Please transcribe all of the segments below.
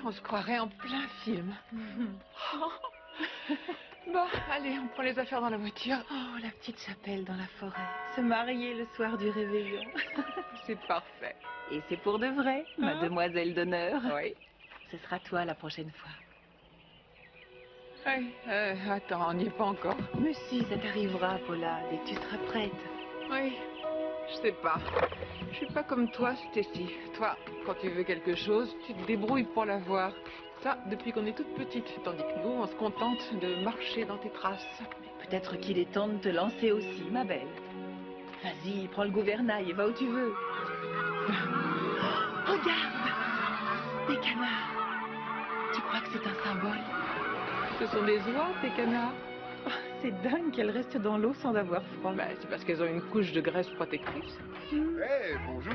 on se croirait en plein film. Bon, allez, on prend les affaires dans la voiture. Oh, la petite chapelle dans la forêt. Se marier le soir du réveillon. C'est parfait. Et c'est pour de vrai, mademoiselle d'honneur. Oui. Ce sera toi la prochaine fois. Oui, attends, on n'y est pas encore. Mais si, ça t'arrivera, Paula, dès que tu seras prête. Oui, je sais pas. Je suis pas comme toi, Stacy. Toi, quand tu veux quelque chose, tu te débrouilles pour l'avoir. Ça, depuis qu'on est toute petite. Tandis que nous, on se contente de marcher dans tes traces. Peut-être qu'il est temps de te lancer aussi, ma belle. Vas-y, prends le gouvernail et va où tu veux. Regarde! Des canards. Tu crois que c'est un symbole? Ce sont des oies, tes canards. Oh, c'est dingue qu'elles restent dans l'eau sans avoir froid. Bah, c'est parce qu'elles ont une couche de graisse protectrice. Hey, bonjour.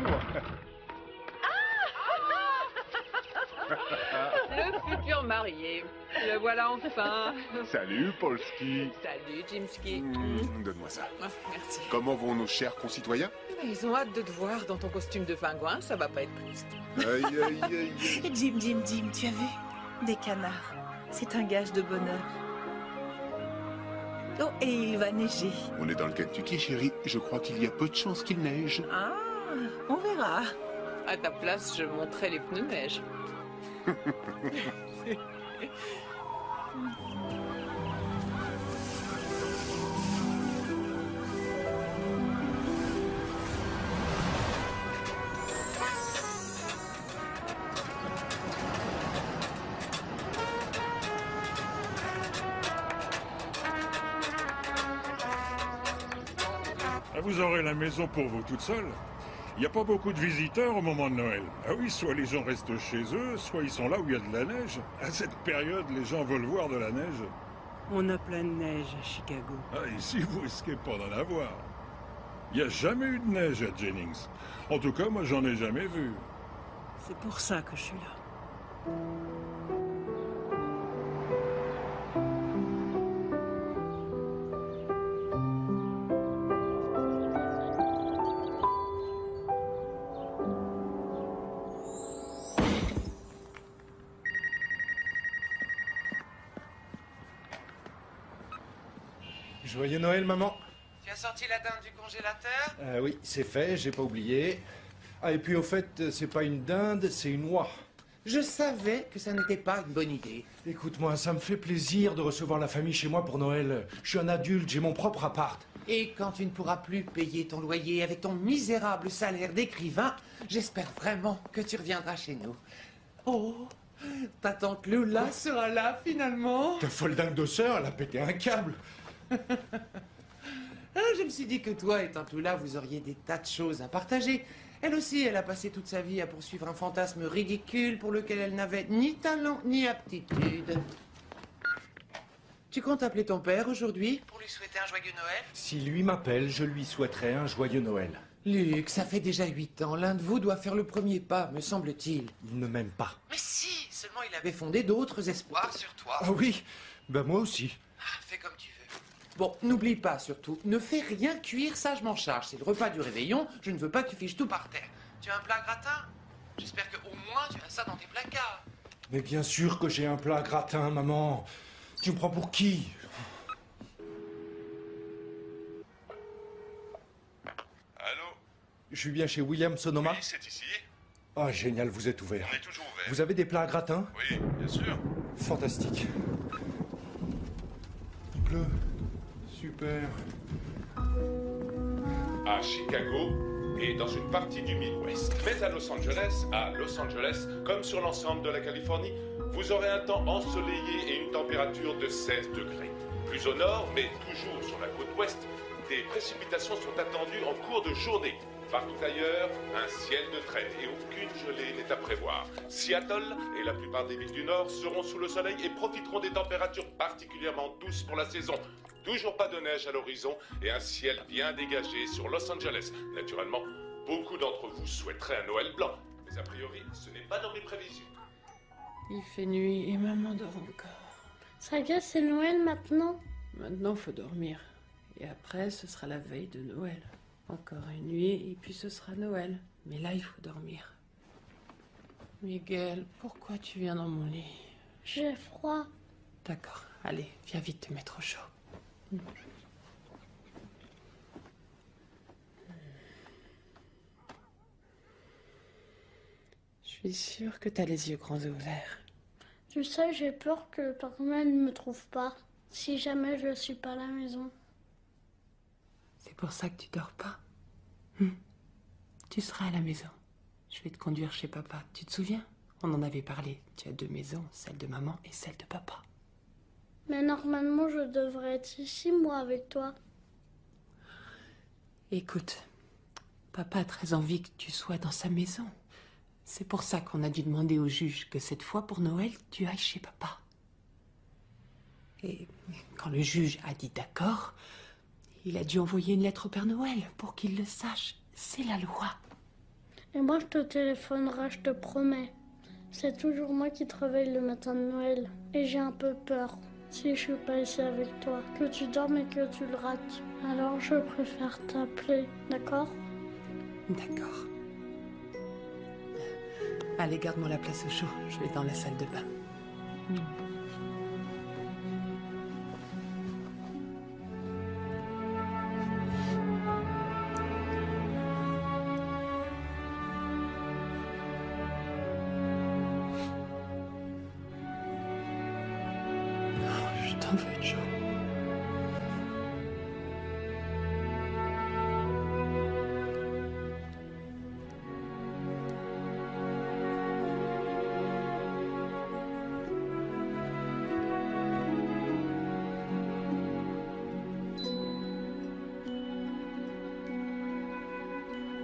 Le futur marié. Le voilà enfin. Salut, Polski. Salut, Jimski. Donne-moi ça. Ah, merci. Comment vont nos chers concitoyens? Ils ont hâte de te voir dans ton costume de pingouin, ça va pas être triste. Aïe, aïe, aïe, aïe. Jim, tu as vu? Des canards. C'est un gage de bonheur. Oh, et il va neiger. On est dans le Kentucky, chérie. Je crois qu'il y a peu de chances qu'il neige. Ah, on verra. À ta place, je monterai les pneus neige. Vous aurez la maison pour vous toute seule. Il n'y a pas beaucoup de visiteurs au moment de Noël. Ah oui, soit les gens restent chez eux, soit ils sont là où il y a de la neige. À cette période, les gens veulent voir de la neige. On a plein de neige à Chicago. Ah, ici, vous risquez pas d'en avoir. Il n'y a jamais eu de neige à Jennings. En tout cas, moi, j'en ai jamais vu. C'est pour ça que je suis là. Joyeux Noël, maman. Tu as sorti la dinde du congélateur? Oui, c'est fait, j'ai pas oublié. Ah, et puis au fait, c'est pas une dinde, c'est une oie. Je savais que ça n'était pas une bonne idée. Écoute-moi, ça me fait plaisir de recevoir la famille chez moi pour Noël. Je suis un adulte, j'ai mon propre appart. Et quand tu ne pourras plus payer ton loyer avec ton misérable salaire d'écrivain, j'espère vraiment que tu reviendras chez nous. Oh, ta tante Lola sera là finalement. Ta folle dingue de sœur, elle a pété un câble. Je me suis dit que toi et tante Lola, vous auriez des tas de choses à partager. Elle aussi, elle a passé toute sa vie à poursuivre un fantasme ridicule pour lequel elle n'avait ni talent ni aptitude. Tu comptes appeler ton père aujourd'hui pour lui souhaiter un joyeux Noël? Si lui m'appelle, je lui souhaiterais un joyeux Noël. Luc, ça fait déjà 8 ans. L'un de vous doit faire le premier pas, me semble-t-il. Il ne m'aime pas. Mais si, seulement il avait fondé d'autres espoirs sur toi. Ah oui, ben moi aussi. Fais comme tu veux. Bon, n'oublie pas surtout, ne fais rien cuire, ça je m'en charge. C'est le repas du réveillon, je ne veux pas que tu fiches tout par terre. Tu as un plat gratin? J'espère qu'au moins tu as ça dans tes placards. Mais bien sûr que j'ai un plat gratin, maman. Tu me prends pour qui? Allô? Je suis bien chez William Sonoma? Oui, c'est ici. Ah, génial, vous êtes ouvert. On est toujours ouvert. Vous avez des plats gratins? Oui, bien sûr. Fantastique. Il pleut. Super. À Chicago et dans une partie du Midwest. Mais à Los Angeles, comme sur l'ensemble de la Californie, vous aurez un temps ensoleillé et une température de 16 degrés. Plus au nord, mais toujours sur la côte ouest, des précipitations sont attendues en cours de journée. Partout ailleurs, un ciel de traîne et aucune gelée n'est à prévoir. Seattle et la plupart des villes du Nord seront sous le soleil et profiteront des températures particulièrement douces pour la saison. Toujours pas de neige à l'horizon et un ciel bien dégagé sur Los Angeles. Naturellement, beaucoup d'entre vous souhaiteraient un Noël blanc, mais a priori, ce n'est pas dans mes prévisions. Il fait nuit et maman dort encore. Ça y est, c'est Noël maintenant? Maintenant, faut dormir. Et après, ce sera la veille de Noël. Encore une nuit et puis ce sera Noël. Mais là, il faut dormir. Miguel, pourquoi tu viens dans mon lit? J'ai froid. D'accord, allez, viens vite te mettre au chaud. Je suis sûre que t'as les yeux grands ouverts. Tu sais, j'ai peur que le Père Noël ne me trouve pas, si jamais je suis pas à la maison. C'est pour ça que tu dors pas. Tu seras à la maison. Je vais te conduire chez papa. Tu te souviens? On en avait parlé. Tu as 2 maisons, celle de maman et celle de papa. Mais normalement, je devrais être ici, moi, avec toi. Écoute, papa a très envie que tu sois dans sa maison. C'est pour ça qu'on a dû demander au juge que cette fois, pour Noël, tu ailles chez papa. Et quand le juge a dit d'accord, il a dû envoyer une lettre au Père Noël pour qu'il le sache. C'est la loi. Et moi, je te téléphonerai, je te promets. C'est toujours moi qui te réveille le matin de Noël. Et j'ai un peu peur, si je suis pas ici avec toi, que tu dormes et que tu le rates. Alors je préfère t'appeler, d'accord? D'accord. Allez, garde-moi la place au chaud. Je vais dans la salle de bain. Je t'en veux, Joe.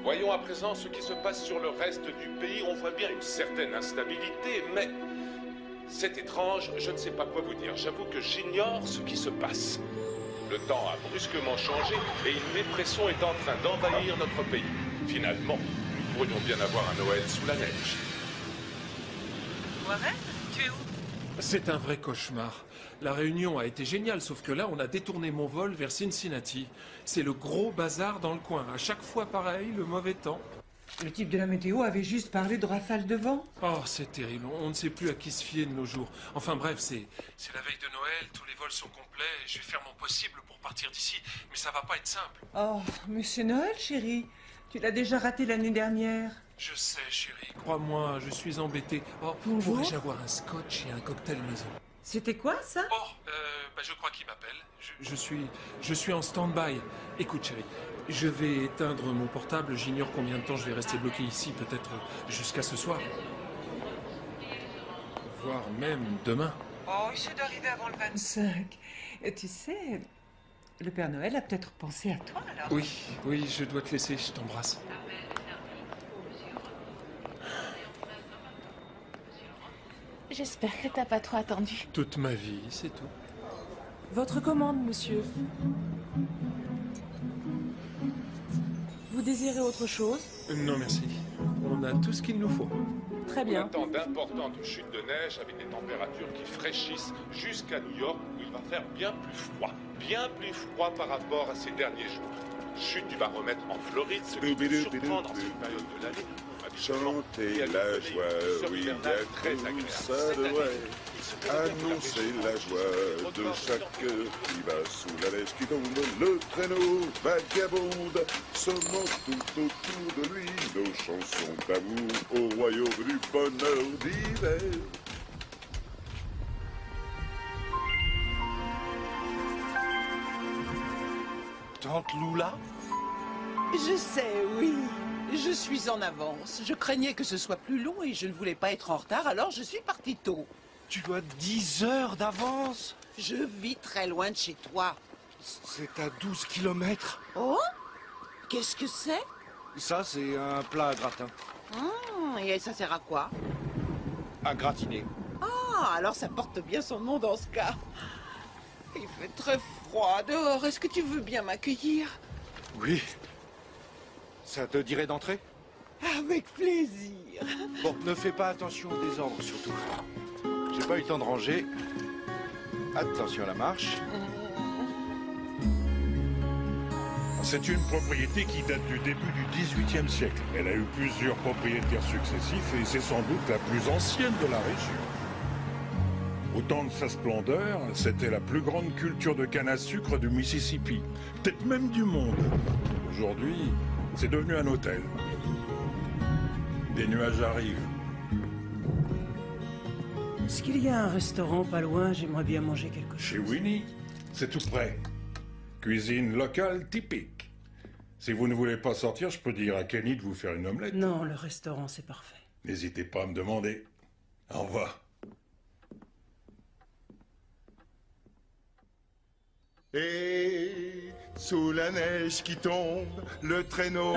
Voyons à présent ce qui se passe sur le reste du pays. On voit bien une certaine instabilité, mais c'est étrange, je ne sais pas quoi vous dire. J'avoue que j'ignore ce qui se passe. Le temps a brusquement changé et une dépression est en train d'envahir notre pays. Finalement, nous pourrions bien avoir un Noël sous la neige. Warren, tu es où? C'est un vrai cauchemar. La réunion a été géniale, sauf que là, on a détourné mon vol vers Cincinnati. C'est le gros bazar dans le coin. À chaque fois pareil, le mauvais temps. Le type de la météo avait juste parlé de rafales de vent. Oh, c'est terrible. On ne sait plus à qui se fier de nos jours. Enfin bref, c'est la veille de Noël, tous les vols sont complets. Et je vais faire mon possible pour partir d'ici, mais ça va pas être simple. Oh, mais c'est Noël, chérie. Tu l'as déjà raté l'année dernière. Je sais, chérie. Crois-moi, je suis embêté. Oh, Bonjour. pourrais-je avoir un scotch et un cocktail maison? C'était quoi, ça? Oh, je crois qu'il m'appelle. Je suis en stand-by. Écoute, chérie, je vais éteindre mon portable. J'ignore combien de temps je vais rester bloqué ici, peut-être jusqu'à ce soir. Voire même demain. Oh, il s'est d'arriver avant le 25. Et tu sais, le Père Noël a peut-être pensé à toi, alors. Oui, je dois te laisser. Je t'embrasse. J'espère que t'as pas trop attendu. Toute ma vie, c'est tout. Votre commande, monsieur. Vous désirez autre chose? Non, merci. On a tout ce qu'il nous faut. Très bien. On attend d'importantes chutes de neige avec des températures qui fraîchissent jusqu'à New York où il va faire bien plus froid par rapport à ces derniers jours. Chute du baromètre en Floride, ce qui peut surprendre en cette période de l'année. Chantez la joie, oui, à tous, ça devrait annoncer la joie de chaque cœur qui va sous la neige qui tombe. Le traîneau vagabonde semant tout autour de lui nos chansons d'amour au royaume du bonheur d'hiver. Tante Lula? Je sais, oui. Je suis en avance. Je craignais que ce soit plus long et je ne voulais pas être en retard, alors je suis partie tôt. Tu as 10 heures d'avance? Je vis très loin de chez toi. C'est à 12 kilomètres. Oh? Qu'est-ce que c'est? Ça, c'est un plat à gratin. Et ça sert à quoi? À gratiner. Ah, alors ça porte bien son nom dans ce cas. Il fait très froid dehors. Est-ce que tu veux bien m'accueillir? Oui. Ça te dirait d'entrer? Avec plaisir. Bon, ne fais pas attention au désordre, surtout. J'ai pas eu le temps de ranger. Attention à la marche. C'est une propriété qui date du début du XVIIIe siècle. Elle a eu plusieurs propriétaires successifs et c'est sans doute la plus ancienne de la région. Au temps de sa splendeur, c'était la plus grande culture de canne à sucre du Mississippi, peut-être même du monde. Aujourd'hui, c'est devenu un hôtel. Des nuages arrivent. Est-ce qu'il y a un restaurant pas loin? J'aimerais bien manger quelque chose. Chez Winnie, c'est tout près. Cuisine locale typique. Si vous ne voulez pas sortir, je peux dire à Kenny de vous faire une omelette. Non, le restaurant, c'est parfait. N'hésitez pas à me demander. Au revoir. Et sous la neige qui tombe, le traîneau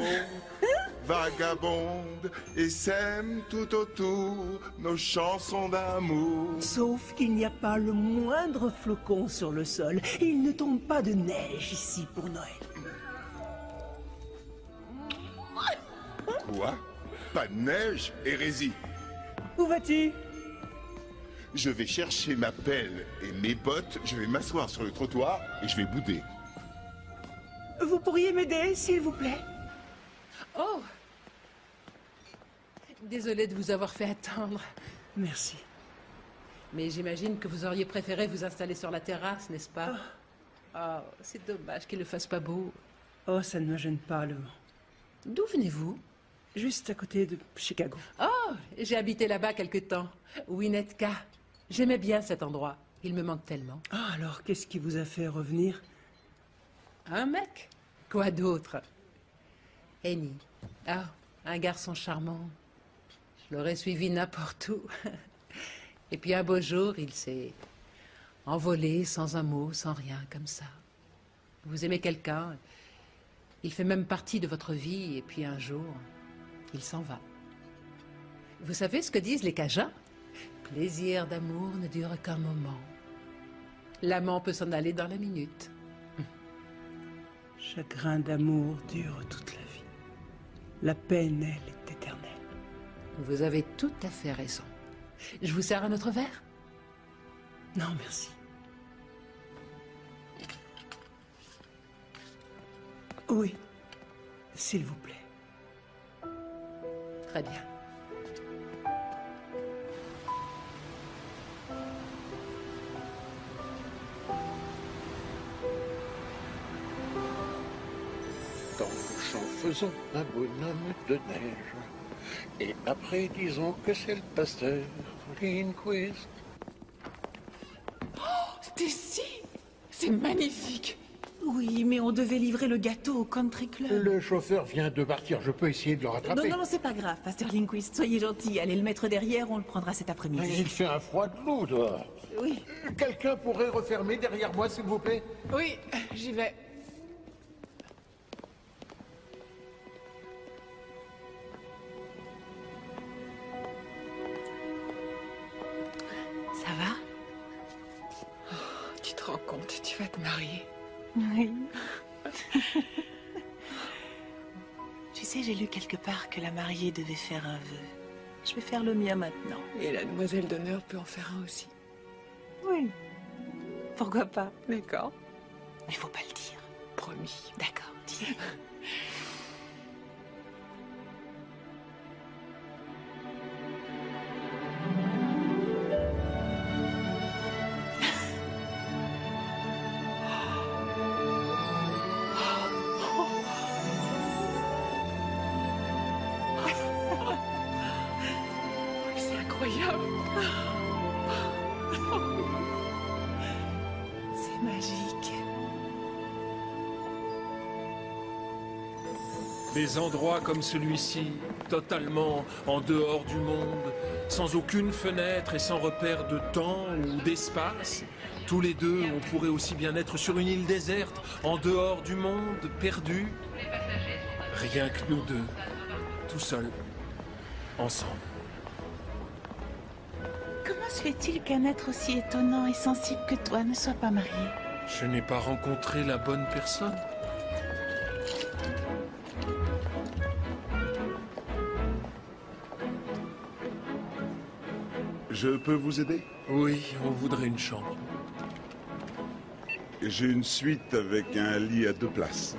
vagabonde et sème tout autour nos chansons d'amour. Sauf qu'il n'y a pas le moindre flocon sur le sol. Et il ne tombe pas de neige ici pour Noël. Quoi? Pas de neige? Hérésie. Où vas-tu? Je vais chercher ma pelle et mes bottes, je vais m'asseoir sur le trottoir et je vais bouder. Vous pourriez m'aider, s'il vous plaît? Oh! Désolée de vous avoir fait attendre. Merci. Mais j'imagine que vous auriez préféré vous installer sur la terrasse, n'est-ce pas? Oh, c'est dommage qu'il ne fasse pas beau. Oh, ça ne me gêne pas, le vent. D'où venez-vous? Juste à côté de Chicago. Oh, j'ai habité là-bas quelque temps. Winnetka. J'aimais bien cet endroit. Il me manque tellement. Ah, alors, qu'est-ce qui vous a fait revenir? Un mec? Quoi d'autre? Annie. Ah, un garçon charmant. Je l'aurais suivi n'importe où. Et puis un beau jour, il s'est envolé sans un mot, sans rien, comme ça. Vous aimez quelqu'un, il fait même partie de votre vie, et puis un jour, il s'en va. Vous savez ce que disent les Cajuns? Plaisir d'amour ne dure qu'un moment. L'amant peut s'en aller dans la minute. Chagrin d'amour dure toute la vie. La peine, elle, est éternelle. Vous avez tout à fait raison. Je vous sers un autre verre? Non, merci. Oui, s'il vous plaît. Très bien. Dans le champ, faisons un bonhomme de neige. Et après, disons que c'est le pasteur Lindquist. Oh, Stacy, c'est magnifique. Oui, mais on devait livrer le gâteau au country club. Le chauffeur vient de partir, je peux essayer de le rattraper. Non, c'est pas grave, Pasteur Lindquist, soyez gentil. Allez le mettre derrière, on le prendra cet après-midi. Il fait un froid de loup dehors. Oui. Quelqu'un pourrait refermer derrière moi, s'il vous plaît? Oui, j'y vais. Ça va? Oh, tu te rends compte, tu vas te marier. Oui. Tu sais, j'ai lu quelque part que la mariée devait faire un vœu. Je vais faire le mien maintenant. Et la demoiselle d'honneur peut en faire un aussi. Oui. Pourquoi pas? D'accord. Mais faut pas le dire. Promis. D'accord, dis. C'est incroyable. C'est magique. Des endroits comme celui-ci, totalement en dehors du monde, sans aucune fenêtre et sans repère de temps ou d'espace. Tous les deux, on pourrait aussi bien être sur une île déserte, en dehors du monde, perdus. Rien que nous deux, tout seuls, ensemble. Comment se fait-il qu'un être aussi étonnant et sensible que toi ne soit pas marié? Je n'ai pas rencontré la bonne personne. Je peux vous aider? Oui, on voudrait une chambre. J'ai une suite avec un lit à 2 places.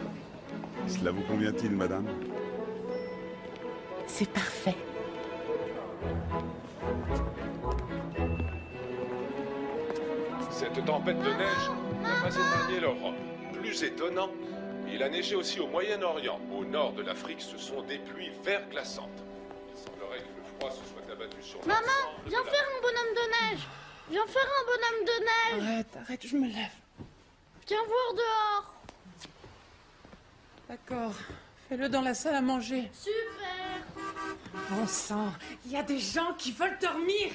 Cela vous convient-il, madame? C'est parfait. Cette tempête de neige n'a pas épargné l'Europe. Plus étonnant, il a neigé aussi au Moyen-Orient. Au nord de l'Afrique, ce sont des pluies verglaçantes. Il semblerait que le froid se soit abattu sur Maman, l'ensemble de viens la- faire un bonhomme de neige. Viens faire un bonhomme de neige. Arrête, je me lève. Viens voir dehors. D'accord. Fais-le dans la salle à manger. Super. Bon sang, il y a des gens qui veulent dormir.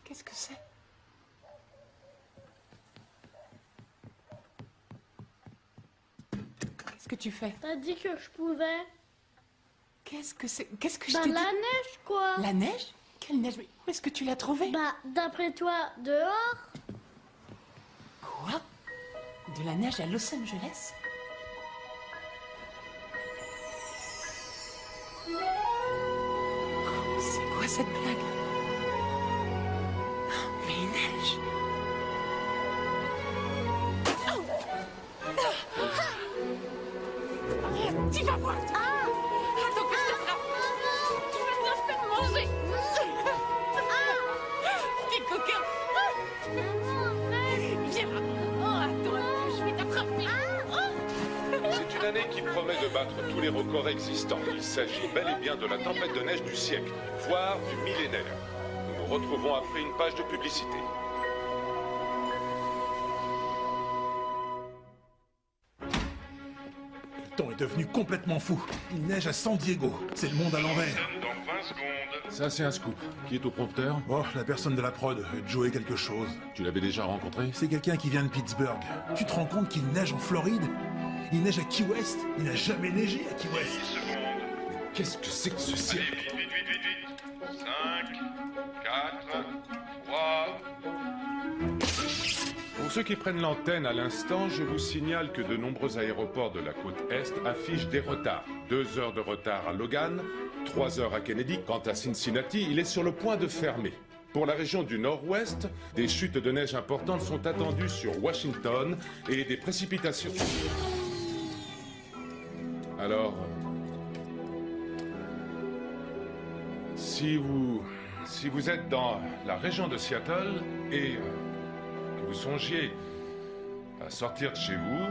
Qu'est-ce que c'est? Qu'est-ce que tu fais? T'as dit que je pouvais. Qu'est-ce que c'est? Qu'est-ce que je Bah t'ai la dit? neige quoi. La neige? Quelle neige? Mais où est-ce que tu l'as trouvée? Bah d'après toi, dehors. Quoi? De la neige à Los Angeles? C'est quoi cette blague? Mais il neige! Tu vas voir! Attends que je t'attrape! Tu vas bien faire manger! Petit coquin! Viens là! Oh, attends, je vais t'attraper! C'est une année qui promet de battre tous les records existants. Il s'agit bel et bien de la tempête de neige du siècle, voire du millénaire. Nous nous retrouvons après une page de publicité. Le temps est devenu complètement fou. Il neige à San Diego. C'est le monde à l'envers. Dans 20 secondes. Ça, c'est un scoop. Qui est au prompteur? Oh, la personne de la prod, Joey quelque chose. Tu l'avais déjà rencontré? C'est quelqu'un qui vient de Pittsburgh. Tu te rends compte qu'il neige en Floride? Il neige à Key West? Il n'a jamais neigé à Key West. 10 secondes. Qu'est-ce que c'est que ce cirque? Vite, vite, vite, vite, vite. 5, 4, 3... Pour ceux qui prennent l'antenne à l'instant, je vous signale que de nombreux aéroports de la côte Est affichent des retards. 2 heures de retard à Logan, 3 heures à Kennedy. Quant à Cincinnati, il est sur le point de fermer. Pour la région du Nord-Ouest, des chutes de neige importantes sont attendues sur Washington et des précipitations. Alors, si vous êtes dans la région de Seattle et que vous songiez à sortir de chez vous,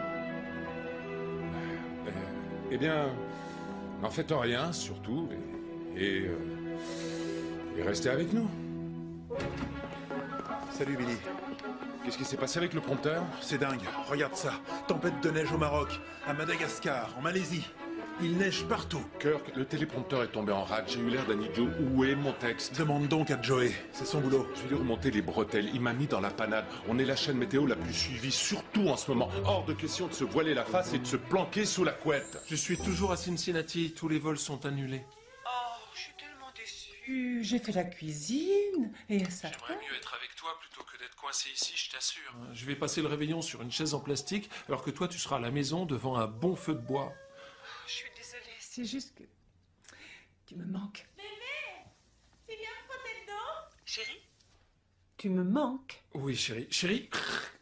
eh bien, n'en faites rien surtout et restez avec nous. Salut Billy. Qu'est-ce qui s'est passé avec le prompteur? C'est dingue, regarde ça. Tempête de neige au Maroc, à Madagascar, en Malaisie. Il neige partout. Kirk, le téléprompteur est tombé en rade. J'ai eu l'air d'un idiot. Où est mon texte? Demande donc à Joey, c'est son boulot. Je vais lui remonter les bretelles. Il m'a mis dans la panade. On est la chaîne météo la plus suivie, surtout en ce moment. Hors de question de se voiler la face et de se planquer sous la couette. Je suis toujours à Cincinnati. Tous les vols sont annulés. Oh, je suis tellement déçue. J'ai fait la cuisine et ça. J'aimerais mieux être avec toi plutôt que d'être coincé ici, je t'assure. Je vais passer le réveillon sur une chaise en plastique, alors que toi, tu seras à la maison devant un bon feu de bois. Je suis désolée, c'est juste que tu me manques. Bébé, tu viens me frotter le dos? Chérie? Tu me manques. Oui, chérie. Chérie?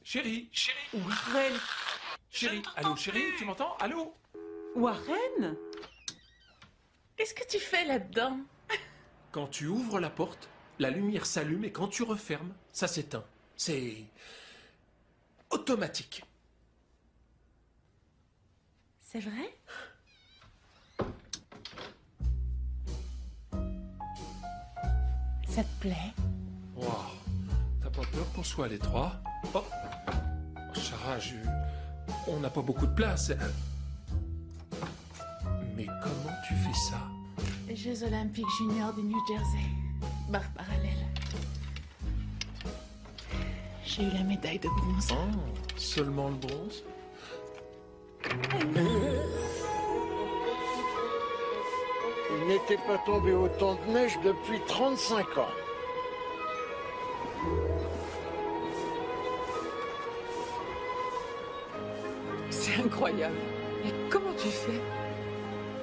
Chérie? Chérie? Warren. Chérie? Allô, chérie? Tu m'entends? Allô? Warren? Qu'est-ce que tu fais là-dedans? Quand tu ouvres la porte, la lumière s'allume et quand tu refermes, ça s'éteint. C'est automatique. C'est vrai? Ça te plaît? Wow. T'as pas peur qu'on soit les trois? Oh. Sarah, on n'a pas beaucoup de place. Mais comment tu fais ça? Les Jeux Olympiques Juniors du New Jersey. Barre parallèle. J'ai eu la médaille de bronze. Oh, seulement le bronze? Il n'était pas tombé autant de neige depuis 35 ans. C'est incroyable. Et comment tu fais?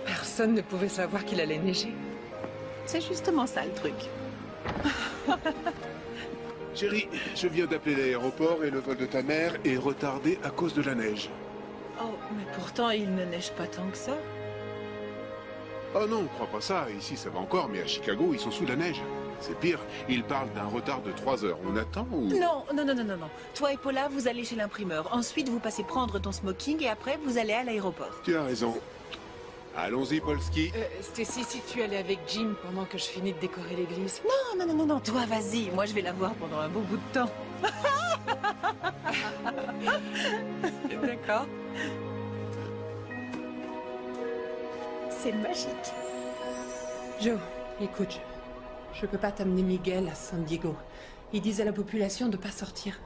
Personne ne pouvait savoir qu'il allait neiger. C'est justement ça le truc. Chérie, je viens d'appeler l'aéroport et le vol de ta mère est retardé à cause de la neige. Oh, mais pourtant, il ne neige pas tant que ça. Oh non, on croit pas ça. Ici, ça va encore, mais à Chicago, ils sont sous la neige. C'est pire, ils parlent d'un retard de 3 heures. On attend ou... Non. Toi et Paula, vous allez chez l'imprimeur. Ensuite, vous passez prendre ton smoking et après, vous allez à l'aéroport. Tu as raison. Allons-y, Polski. Stacy, si tu allais avec Jim pendant que je finis de décorer l'église. Non. Toi, vas-y. Moi, je vais la voir pendant un bon bout de temps. D'accord. C'est magique. Joe, écoute, je peux pas t'amener Miguel à San Diego. Il disait à la population de pas sortir.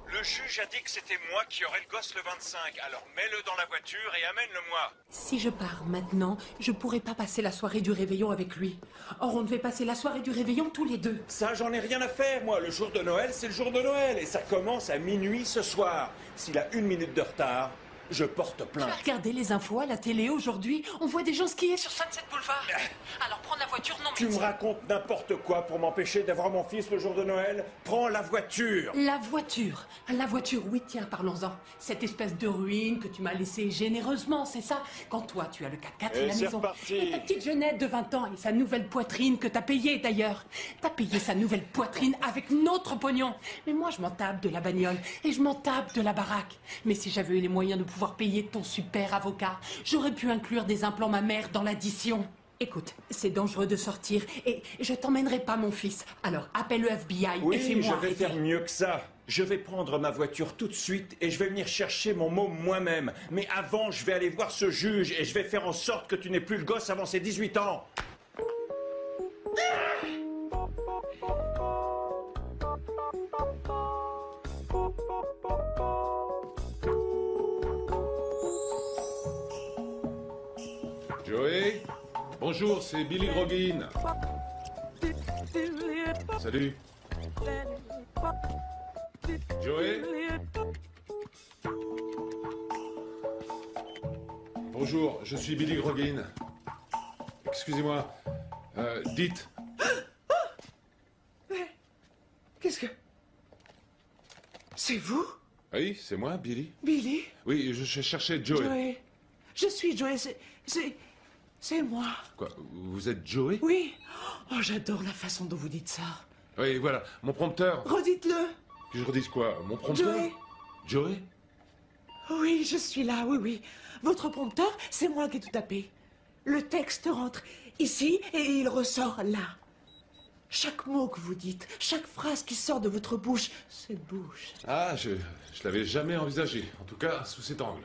Le juge a dit que c'était moi qui aurais le gosse le 25, alors mets-le dans la voiture et amène-le-moi. Si je pars maintenant, je pourrai pas passer la soirée du réveillon avec lui. Or, on devait passer la soirée du réveillon tous les deux. Ça, j'en ai rien à faire, moi. Le jour de Noël, c'est le jour de Noël. Et ça commence à minuit ce soir. S'il a 1 minute de retard, je porte plainte. Regardez les infos à la télé aujourd'hui. On voit des gens skier sur Sunset Boulevard. Alors prends la voiture, non mais... Tu me racontes n'importe quoi pour m'empêcher d'avoir mon fils le jour de Noël. Prends la voiture. La voiture. La voiture, oui, tiens, parlons-en. Cette espèce de ruine que tu m'as laissée généreusement, c'est ça? Quand toi, tu as le 4x4 et la c'est maison. reparti. Et ta petite Jeunette de 20 ans et sa nouvelle poitrine que t'as payée d'ailleurs. T'as payé sa nouvelle poitrine avec notre pognon. Mais moi, je m'en tape de la bagnole et je m'en tape de la baraque. Mais si j'avais eu les moyens de pouvoir payer ton super avocat, j'aurais pu inclure des implants mammaires dans l'addition. Écoute, c'est dangereux de sortir et je t'emmènerai pas mon fils. Alors appelle le FBI Oui, et fais-moi je vais arrêter. faire mieux que ça. Je vais prendre ma voiture tout de suite et je vais venir chercher mon môme moi-même. Mais avant, je vais aller voir ce juge et je vais faire en sorte que tu n'aies plus le gosse avant ses 18 ans. Joey? Bonjour, c'est Billy Groggin. Salut. Joey? Bonjour, je suis Billy Groggin. Excusez-moi. Dites. Qu'est-ce que... C'est vous? Oui, c'est moi, Billy. Billy? Oui, je cherchais Joey. Joey. Je suis Joey, c'est moi. Quoi, vous êtes Joey? Oui. Oh, j'adore la façon dont vous dites ça. Oui, voilà, mon prompteur. Redites-le. Que je redise quoi? Mon prompteur? Joey. Joey? Oui, je suis là, oui. Votre prompteur, c'est moi qui ai tout tapé. Le texte rentre ici et il ressort là. Chaque mot que vous dites, chaque phrase qui sort de votre bouche, cette bouche. Ah, je l'avais jamais envisagé. En tout cas, sous cet angle.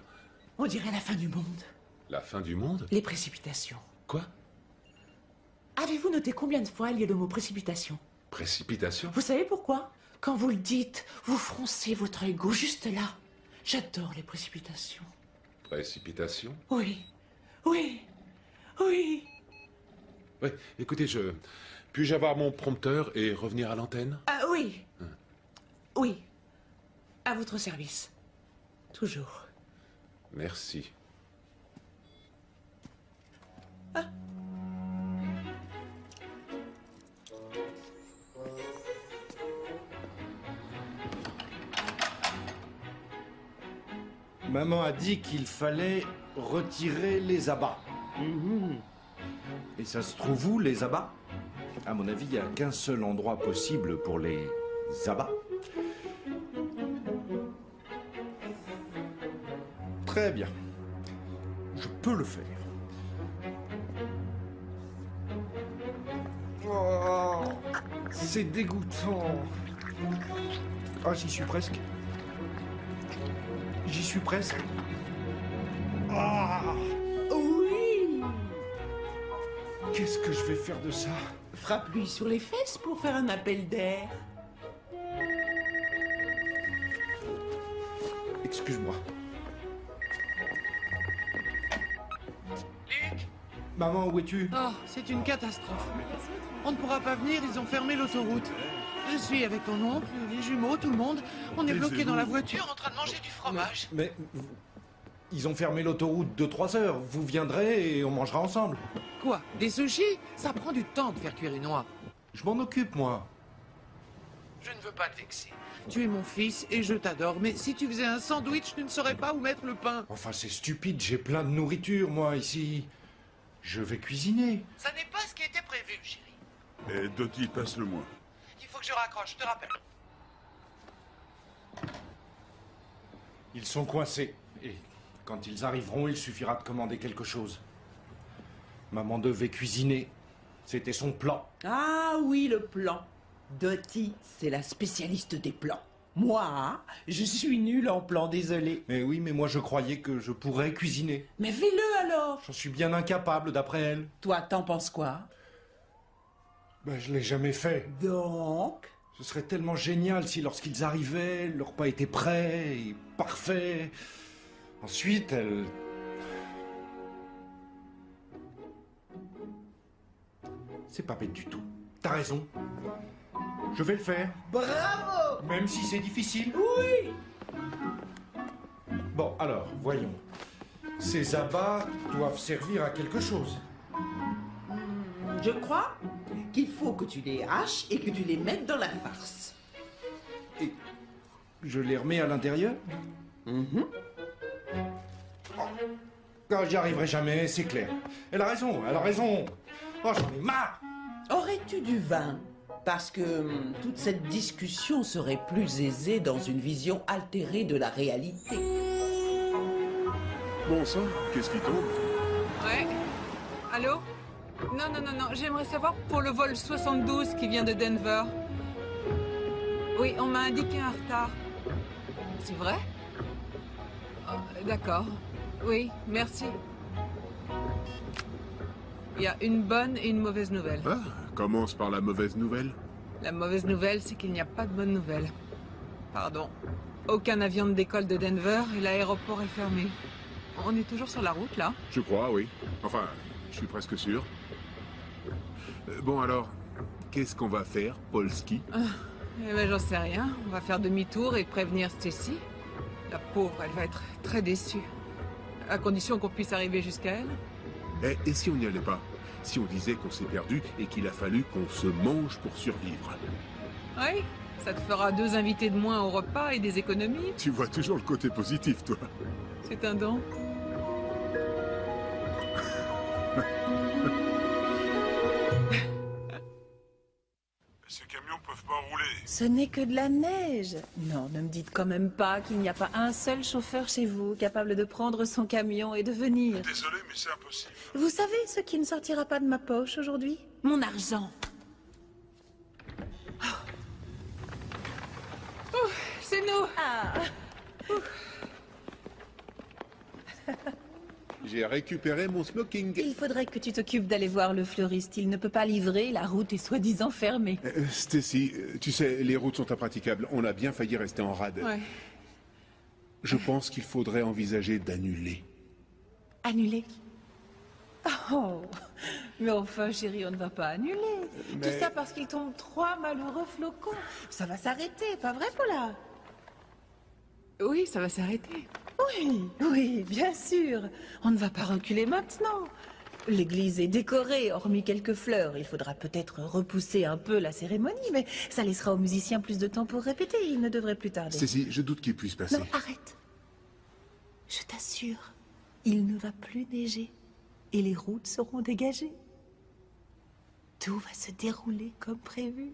On dirait la fin du monde. La fin du monde? Les précipitations. Quoi? Avez-vous noté combien de fois il y a le mot précipitation? Précipitation? Vous savez pourquoi? Quand vous le dites, vous froncez votre ego juste là. J'adore les précipitations. Précipitation? Oui. Oui, écoutez, puis-je avoir mon prompteur et revenir à l'antenne? Ah oui. Oui. À votre service. Toujours. Merci. Maman a dit qu'il fallait retirer les abats. Et ça se trouve où, les abats? À mon avis, il n'y a qu'un seul endroit possible pour les abats. Très bien. Je peux le faire. Oh, c'est dégoûtant. Ah, j'y suis presque. J'y suis presque. Ah! Oui. Qu'est-ce que je vais faire de ça? Frappe-lui sur les fesses pour faire un appel d'air. Excuse-moi. Maman, où es-tu? Oh, c'est une catastrophe. On ne pourra pas venir, ils ont fermé l'autoroute. Je suis avec ton oncle, les jumeaux, tout le monde. On est bloqués dans la voiture en train de manger du fromage. Mais ils ont fermé l'autoroute de 3 heures. Vous viendrez et on mangera ensemble. Quoi? Des sushis? Ça prend du temps de faire cuire une oie. Je m'en occupe, moi. Je ne veux pas te vexer. Tu es mon fils et je t'adore, mais si tu faisais un sandwich, tu ne saurais pas où mettre le pain. Enfin, c'est stupide, j'ai plein de nourriture, moi, ici. Je vais cuisiner. Ça n'est pas ce qui était prévu, chérie. Et Dottie, passe-le-moi. Il faut que je raccroche, je te rappelle. Ils sont coincés. Et quand ils arriveront, il suffira de commander quelque chose. Maman devait cuisiner. C'était son plan. Ah oui, le plan. Dottie, c'est la spécialiste des plans. Moi, je suis nulle en plan, désolé. Mais oui, mais moi je croyais que je pourrais cuisiner. Mais fais-le alors. J'en suis bien incapable, d'après elle. Toi, t'en penses quoi? Ben, je l'ai jamais fait. Donc? Ce serait tellement génial si lorsqu'ils arrivaient, leur repas était prêt et parfait. Ensuite, elle... C'est pas bête du tout. T'as raison. Je vais le faire. Bravo! Même si c'est difficile. Oui! Bon, alors, voyons. Ces abats doivent servir à quelque chose. Je crois qu'il faut que tu les haches et que tu les mettes dans la farce. Et je les remets à l'intérieur? Quand j'y arriverai jamais, c'est clair. Elle a raison, elle a raison. Oh, j'en ai marre. Aurais-tu du vin? Parce que toute cette discussion serait plus aisée dans une vision altérée de la réalité. Bon sang, qu'est-ce qui tombe? Ouais. Allô? Non, j'aimerais savoir pour le vol 72 qui vient de Denver. Oui, on m'a indiqué un retard. C'est vrai? Oh, d'accord. Oui, merci. Il y a une bonne et une mauvaise nouvelle. Ah, commence par la mauvaise nouvelle. La mauvaise nouvelle, c'est qu'il n'y a pas de bonne nouvelle. Pardon. Aucun avion ne décolle de Denver et l'aéroport est fermé. On est toujours sur la route, là? Je crois, oui. Enfin, je suis presque sûr. Bon alors, qu'est-ce qu'on va faire, Polski? Eh ben, j'en sais rien. On va faire demi-tour et prévenir Stacy. La pauvre, elle va être très déçue. À condition qu'on puisse arriver jusqu'à elle. Et si on n'y allait pas? Si on disait qu'on s'est perdu et qu'il a fallu qu'on se mange pour survivre? Oui, ça te fera 2 invités de moins au repas et des économies. Tu vois toujours le côté positif, toi. C'est un don. Ces camions peuvent pas rouler. Ce n'est que de la neige. Non, ne me dites quand même pas qu'il n'y a pas un seul chauffeur chez vous capable de prendre son camion et de venir. Désolé, mais c'est impossible. Vous savez ce qui ne sortira pas de ma poche aujourd'hui? Mon argent. C'est nous. Ah. J'ai récupéré mon smoking. Il faudrait que tu t'occupes d'aller voir le fleuriste. Il ne peut pas livrer, la route est soi-disant fermée. Stacy, tu sais, les routes sont impraticables. On a bien failli rester en rade. Ouais. Je pense qu'il faudrait envisager d'annuler. Annuler? Oh, mais enfin, chérie, on ne va pas annuler. Mais- Tout ça parce qu'il tombe 3 malheureux flocons. Ça va s'arrêter, pas vrai, Paula? Oui, ça va s'arrêter. Oui, bien sûr. On ne va pas reculer maintenant. L'église est décorée, hormis quelques fleurs. Il faudra peut-être repousser un peu la cérémonie, mais ça laissera aux musiciens plus de temps pour répéter. Il ne devrait plus tarder. Stacy, je doute qu'il puisse passer. Non, arrête. Je t'assure, il ne va plus neiger et les routes seront dégagées. Tout va se dérouler comme prévu.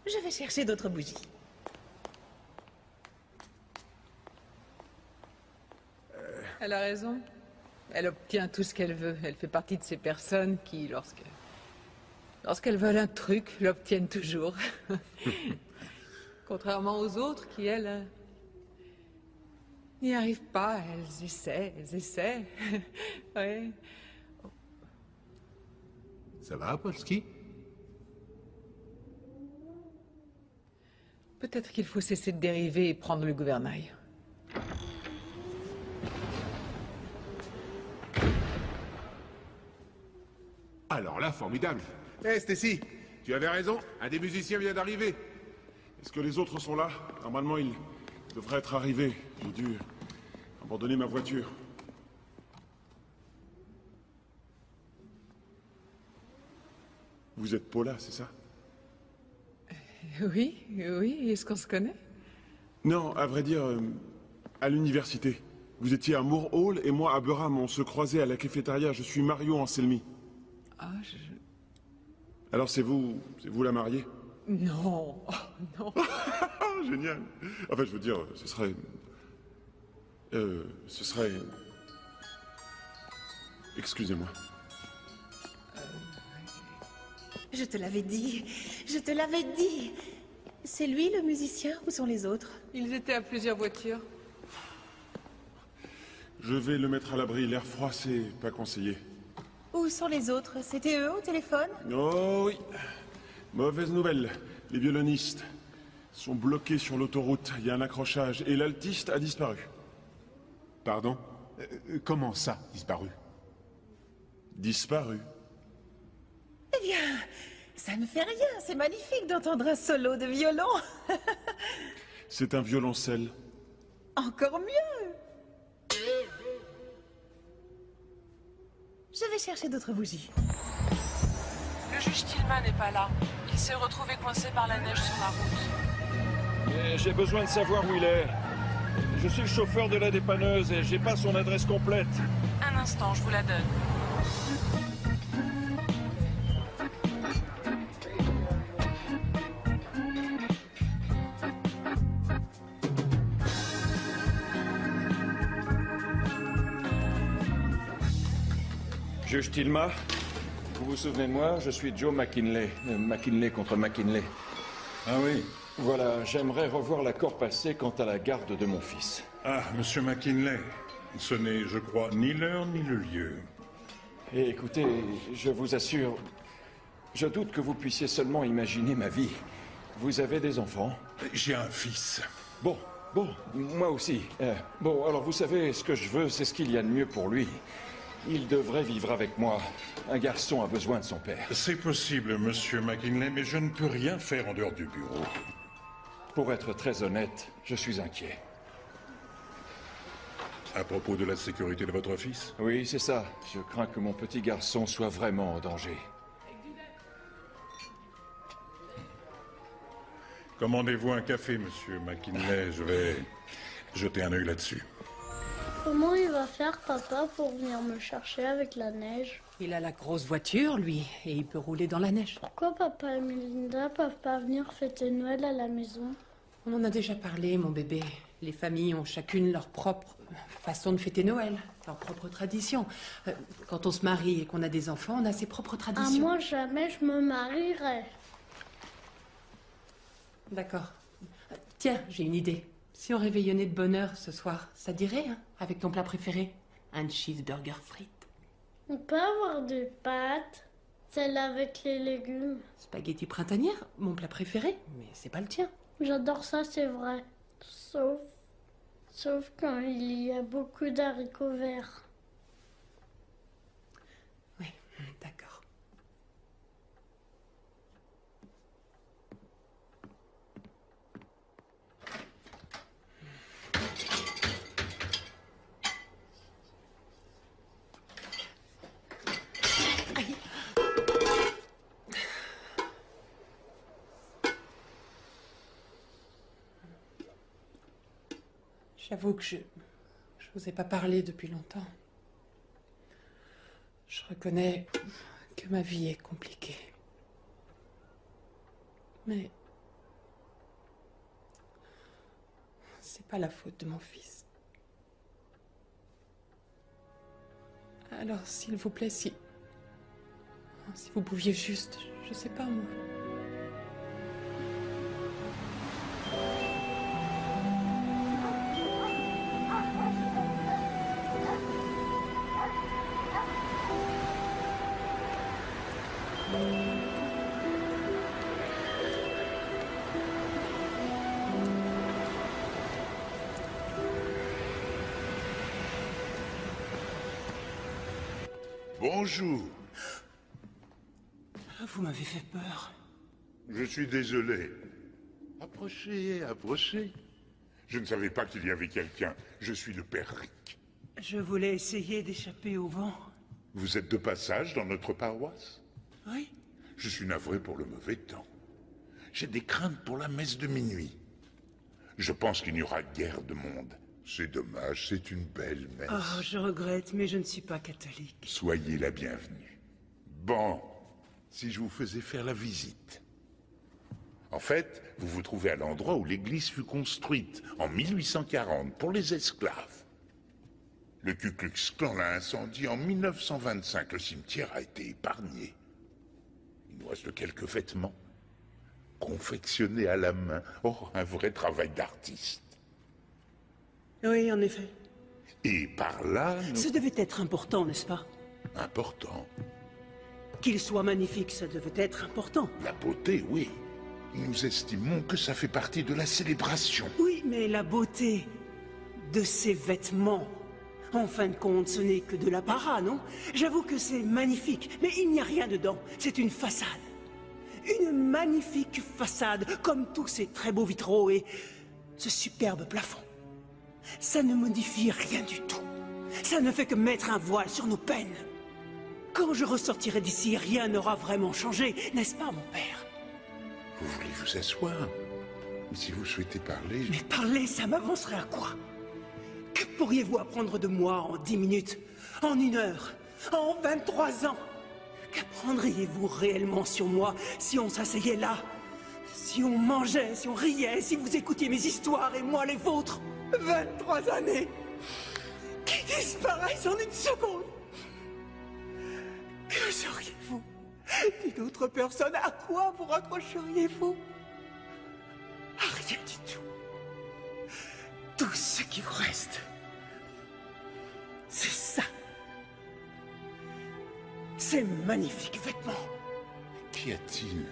Je vais chercher d'autres bougies. Elle a raison. Elle obtient tout ce qu'elle veut. Elle fait partie de ces personnes qui, lorsqu'elles veulent un truc, l'obtiennent toujours. Contrairement aux autres qui, elles, n'y arrivent pas. Elles essaient. Ouais. Ça va, Polski? Peut-être qu'il faut cesser de dériver et prendre le gouvernail. Alors là, formidable. Hé, Stacy, tu avais raison. Un des musiciens vient d'arriver. Est-ce que les autres sont là? Normalement, ils devraient être arrivés. J'ai dû abandonner ma voiture. Vous êtes Paula, c'est ça? Oui, oui, est-ce qu'on se connaît? Non, à vrai dire, à l'université. Vous étiez à Moore Hall et moi à Burham. On se croisait à la cafétéria. Je suis Mario Anselmi. Ah, Alors c'est vous la mariée? Non, oh, non. Génial. Enfin, je veux dire, ce serait... Excusez-moi. Je te l'avais dit. Je te l'avais dit. C'est lui le musicien ou sont les autres? Ils étaient à plusieurs voitures. Je vais le mettre à l'abri. L'air froid, c'est pas conseillé. Où sont les autres? C'était eux au téléphone? Oh oui. Mauvaise nouvelle. Les violonistes sont bloqués sur l'autoroute. Il y a un accrochage et l'altiste a disparu. Pardon? Comment ça, disparu? Disparu. Eh bien, ça ne fait rien. C'est magnifique d'entendre un solo de violon. C'est un violoncelle. Encore mieux. Je vais chercher d'autres bougies. Le juge Tillman n'est pas là. Il s'est retrouvé coincé par la neige sur la route. Mais j'ai besoin de savoir où il est. Je suis le chauffeur de la dépanneuse et j'ai pas son adresse complète. Un instant, je vous la donne. Juge Tillman, vous vous souvenez de moi? Je suis Joe McKinley. McKinley contre McKinley. Ah oui? Voilà, j'aimerais revoir l'accord passé quant à la garde de mon fils. Ah, monsieur McKinley, ce n'est, je crois, ni l'heure ni le lieu. Et écoutez, je vous assure, je doute que vous puissiez seulement imaginer ma vie. Vous avez des enfants? J'ai un fils. Bon, moi aussi. Bon, alors vous savez, ce que je veux, c'est ce qu'il y a de mieux pour lui. Il devrait vivre avec moi. Un garçon a besoin de son père. C'est possible, monsieur McKinley, mais je ne peux rien faire en dehors du bureau. Pour être très honnête, je suis inquiet. À propos de la sécurité de votre fils? Oui, c'est ça. Je crains que mon petit garçon soit vraiment en danger. Commandez-vous un café, monsieur McKinley. Je vais jeter un œil là-dessus. Comment il va faire, papa, pour venir me chercher avec la neige? Il a la grosse voiture, lui, et il peut rouler dans la neige. Pourquoi papa et Melinda peuvent pas venir fêter Noël à la maison? On en a déjà parlé, mon bébé. Les familles ont chacune leur propre façon de fêter Noël, leur propre tradition. Quand on se marie et qu'on a des enfants, on a ses propres traditions. Moi, jamais je me marierai. D'accord. Tiens, j'ai une idée. Si on réveillonnait de bonne heure ce soir, ça dirait, hein, avec ton plat préféré? Un cheeseburger frites. On peut avoir des pâtes, celle avec les légumes. Spaghetti printanière, mon plat préféré, mais c'est pas le tien. J'adore ça, c'est vrai. Sauf quand il y a beaucoup d'haricots verts. Oui, d'accord. J'avoue que je vous ai pas parlé depuis longtemps. Je reconnais que ma vie est compliquée. Mais c'est pas la faute de mon fils. Alors, s'il vous plaît, si vous pouviez juste, je sais pas moi. Bonjour. Vous m'avez fait peur. Je suis désolé. Approchez, approchez. Je ne savais pas qu'il y avait quelqu'un. Je suis le père Rick. Je voulais essayer d'échapper au vent. Vous êtes de passage dans notre paroisse? Oui, Je suis navré pour le mauvais temps. J'ai des craintes pour la messe de minuit. Je pense qu'il n'y aura guère de monde. C'est dommage, c'est une belle messe. Oh, je regrette, mais je ne suis pas catholique. Soyez la bienvenue. Bon, si je vous faisais faire la visite. En fait, vous vous trouvez à l'endroit où l'église fut construite, en 1840, pour les esclaves. Le Ku Klux Klan l'a incendié en 1925. Le cimetière a été épargné. Il nous reste quelques vêtements, confectionnés à la main. Oh, un vrai travail d'artiste. Oui, en effet. Et par là... Ça devait être important, n'est-ce pas? Important. Qu'il soit magnifique, ça devait être important. La beauté, oui. Nous estimons que ça fait partie de la célébration. Oui, mais la beauté de ces vêtements, en fin de compte, ce n'est que de l'apparat, non? J'avoue que c'est magnifique, mais il n'y a rien dedans. C'est une façade. Une magnifique façade, comme tous ces très beaux vitraux et ce superbe plafond. Ça ne modifie rien du tout. Ça ne fait que mettre un voile sur nos peines. Quand je ressortirai d'ici, rien n'aura vraiment changé, n'est-ce pas, mon père? Vous voulez vous asseoir? Ou si vous souhaitez parler... Mais parler, ça m'avancerait à quoi? Que pourriez-vous apprendre de moi en 10 minutes? En 1 heure? En 23 ans? Qu'apprendriez-vous réellement sur moi si on s'asseyait là? Si on mangeait, si on riait, si vous écoutiez mes histoires et moi les vôtres? 23 années qui disparaissent en 1 seconde. Que seriez-vous d'une autre personne? À quoi vous raccrocheriez-vous? À rien du tout. Tout ce qui vous reste, c'est ça. Ces magnifiques vêtements. Qu'y a-t-il?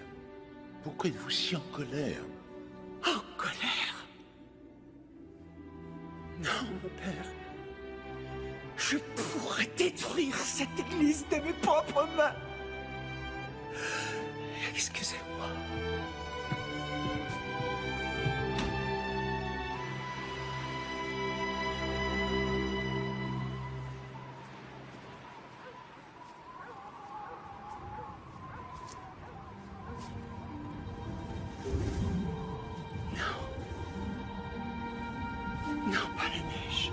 Pourquoi êtes-vous si en colère? En colère? Non, mon père. Je pourrais détruire cette église de mes propres mains. Excusez-moi. Non, pas la neige.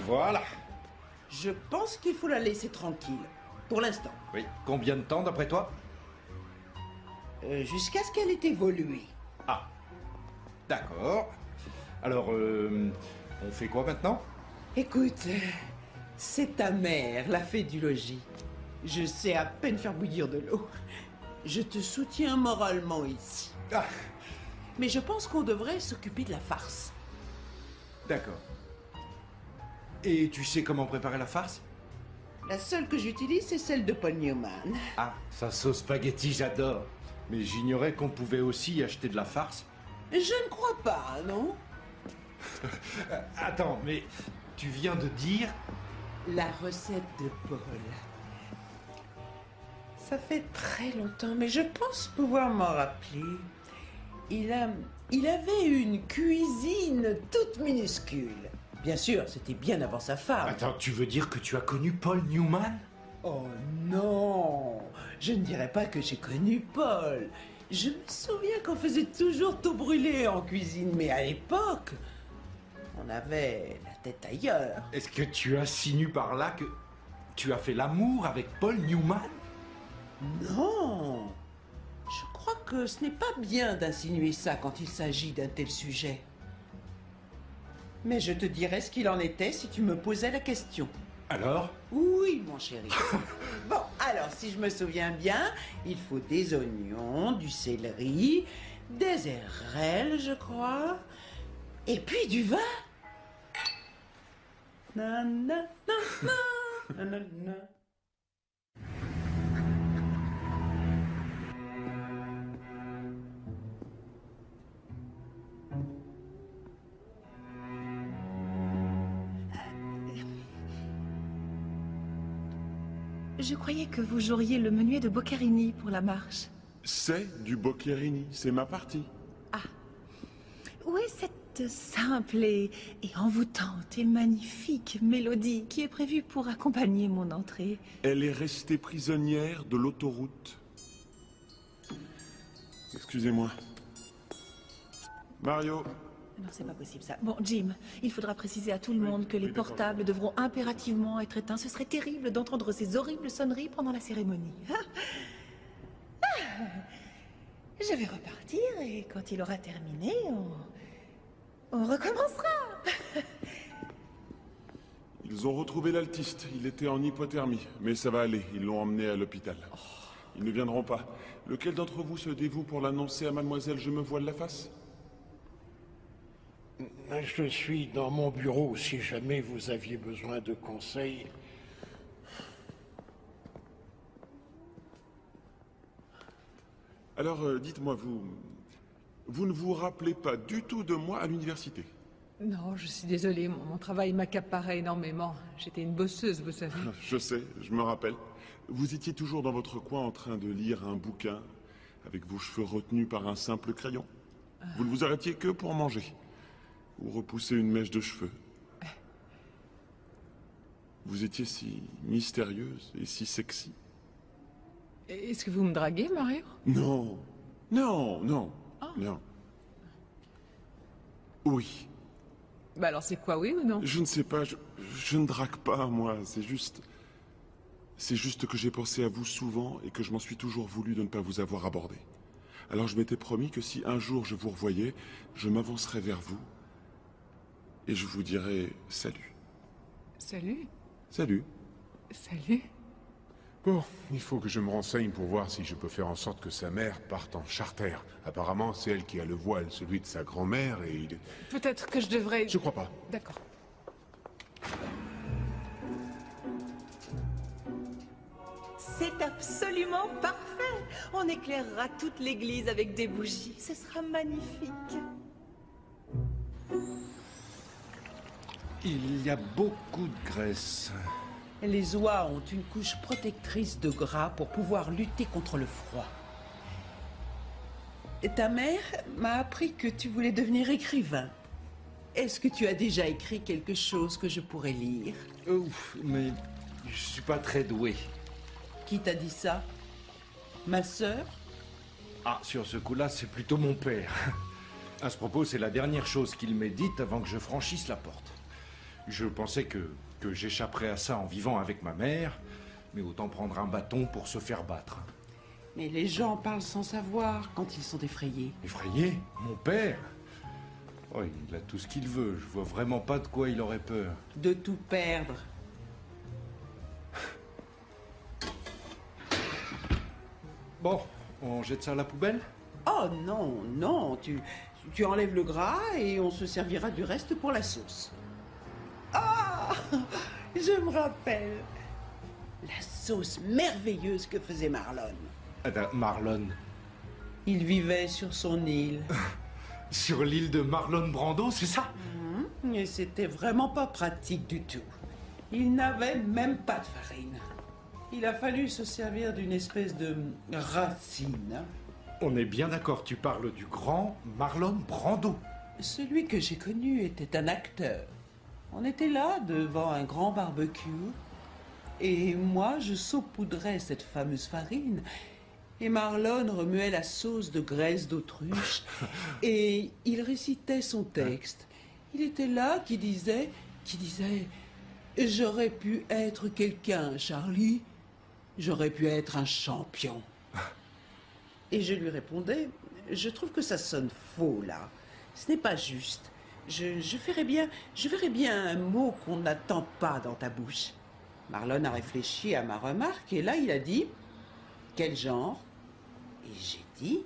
Voilà. Je pense qu'il faut la laisser tranquille. Pour l'instant. Oui. Combien de temps, d'après toi? Jusqu'à ce qu'elle ait évolué. Ah. D'accord. Alors, on fait quoi maintenant? Écoute, c'est ta mère, la fée du logis. Je sais à peine faire bouillir de l'eau. Je te soutiens moralement ici. Ah. Mais je pense qu'on devrait s'occuper de la farce. D'accord. Et tu sais comment préparer la farce? La seule que j'utilise, c'est celle de Paul Newman. Ah, sa sauce spaghetti, j'adore. Mais j'ignorais qu'on pouvait aussi acheter de la farce. Je ne crois pas, non? Attends, mais tu viens de dire? La recette de Paul. Ça fait très longtemps, mais je pense pouvoir m'en rappeler. Il avait une cuisine toute minuscule. Bien sûr, c'était bien avant sa femme. Attends, tu veux dire que tu as connu Paul Newman? Oh non, je ne dirais pas que j'ai connu Paul. Je me souviens qu'on faisait toujours tout brûler en cuisine, mais à l'époque, on avait la tête ailleurs. Est-ce que tu insinues par là que tu as fait l'amour avec Paul Newman? Non, je crois que ce n'est pas bien d'insinuer ça quand il s'agit d'un tel sujet. Mais je te dirais ce qu'il en était si tu me posais la question. Alors? Oui, mon chéri. Bon, alors, si je me souviens bien, il faut des oignons, du céleri, des érelles, je crois, et puis du vin. Na, na, na, na, na, na, na. Je croyais que vous joueriez le menuet de Boccherini pour la marche. C'est du Boccherini, c'est ma partie. Où est cette simple et envoûtante et magnifique mélodie qui est prévue pour accompagner mon entrée? Elle est restée prisonnière de l'autoroute. Excusez-moi. Mario. Non, c'est pas possible ça. Bon, Jim, il faudra préciser à tout le monde que les portables devront impérativement être éteints. Ce serait terrible d'entendre ces horribles sonneries pendant la cérémonie. Je vais repartir et quand il aura terminé, on recommencera. Ils ont retrouvé l'altiste. Il était en hypothermie. Mais ça va aller. Ils l'ont emmené à l'hôpital. Ils ne viendront pas. Lequel d'entre vous se dévoue pour l'annoncer à mademoiselle Je me voile la face? Je suis dans mon bureau si jamais vous aviez besoin de conseils. Alors, dites-moi, vous ne vous rappelez pas du tout de moi à l'université? Non, je suis désolée, mon travail m'accaparait énormément. J'étais une bosseuse, vous savez. Je sais, je me rappelle. Vous étiez toujours dans votre coin en train de lire un bouquin, avec vos cheveux retenus par un simple crayon. Vous ne vous arrêtiez que pour manger, ou repousser une mèche de cheveux. Vous étiez si mystérieuse et si sexy. Est-ce que vous me draguez, Mario? Non, non, non, non. Oui. Bah alors c'est quoi, oui ou non? Je ne sais pas, je ne drague pas, moi, c'est juste que j'ai pensé à vous souvent et que je m'en suis toujours voulu de ne pas vous avoir abordé. Alors je m'étais promis que si un jour je vous revoyais, je m'avancerais vers vous et je vous dirais salut. Salut? Salut. Salut? Bon, il faut que je me renseigne pour voir si je peux faire en sorte que sa mère parte en charter. Apparemment, c'est elle qui a le voile, celui de sa grand-mère, et il... Peut-être que je devrais... Je crois pas. D'accord. C'est absolument parfait. On éclairera toute l'église avec des bougies. Ce sera magnifique. Il y a beaucoup de graisse. Les oies ont une couche protectrice de gras pour pouvoir lutter contre le froid. Et ta mère m'a appris que tu voulais devenir écrivain. Est-ce que tu as déjà écrit quelque chose que je pourrais lire? Ouf, mais je suis pas très doué. Qui t'a dit ça? Ma sœur? Ah, sur ce coup-là, c'est plutôt mon père. À ce propos, c'est la dernière chose qu'il m'ait dite avant que je franchisse la porte. Je pensais que j'échapperais à ça en vivant avec ma mère, mais autant prendre un bâton pour se faire battre. Mais les gens parlent sans savoir quand ils sont effrayés. Effrayé? Mon père? Oh, il a tout ce qu'il veut. Je vois vraiment pas de quoi il aurait peur. De tout perdre. Bon, on jette ça à la poubelle? Oh non, non, tu enlèves le gras et on se servira du reste pour la sauce. Ah, je me rappelle. La sauce merveilleuse que faisait Marlon. Attends, Marlon? Il vivait sur son île. Sur l'île de Marlon Brando, c'est ça? Et c'était vraiment pas pratique du tout. Il n'avait même pas de farine. Il a fallu se servir d'une espèce de racine. On est bien d'accord, tu parles du grand Marlon Brando. Celui que j'ai connu était un acteur. On était là devant un grand barbecue et moi je saupoudrais cette fameuse farine et Marlon remuait la sauce de graisse d'autruche et il récitait son texte. Il était là qui disait « J'aurais pu être quelqu'un, Charlie. J'aurais pu être un champion. » Et je lui répondais « Je trouve que ça sonne faux, là. Ce n'est pas juste. Je verrais bien un mot qu'on n'attend pas dans ta bouche. » Marlon a réfléchi à ma remarque et là, il a dit « Quel genre ?» Et j'ai dit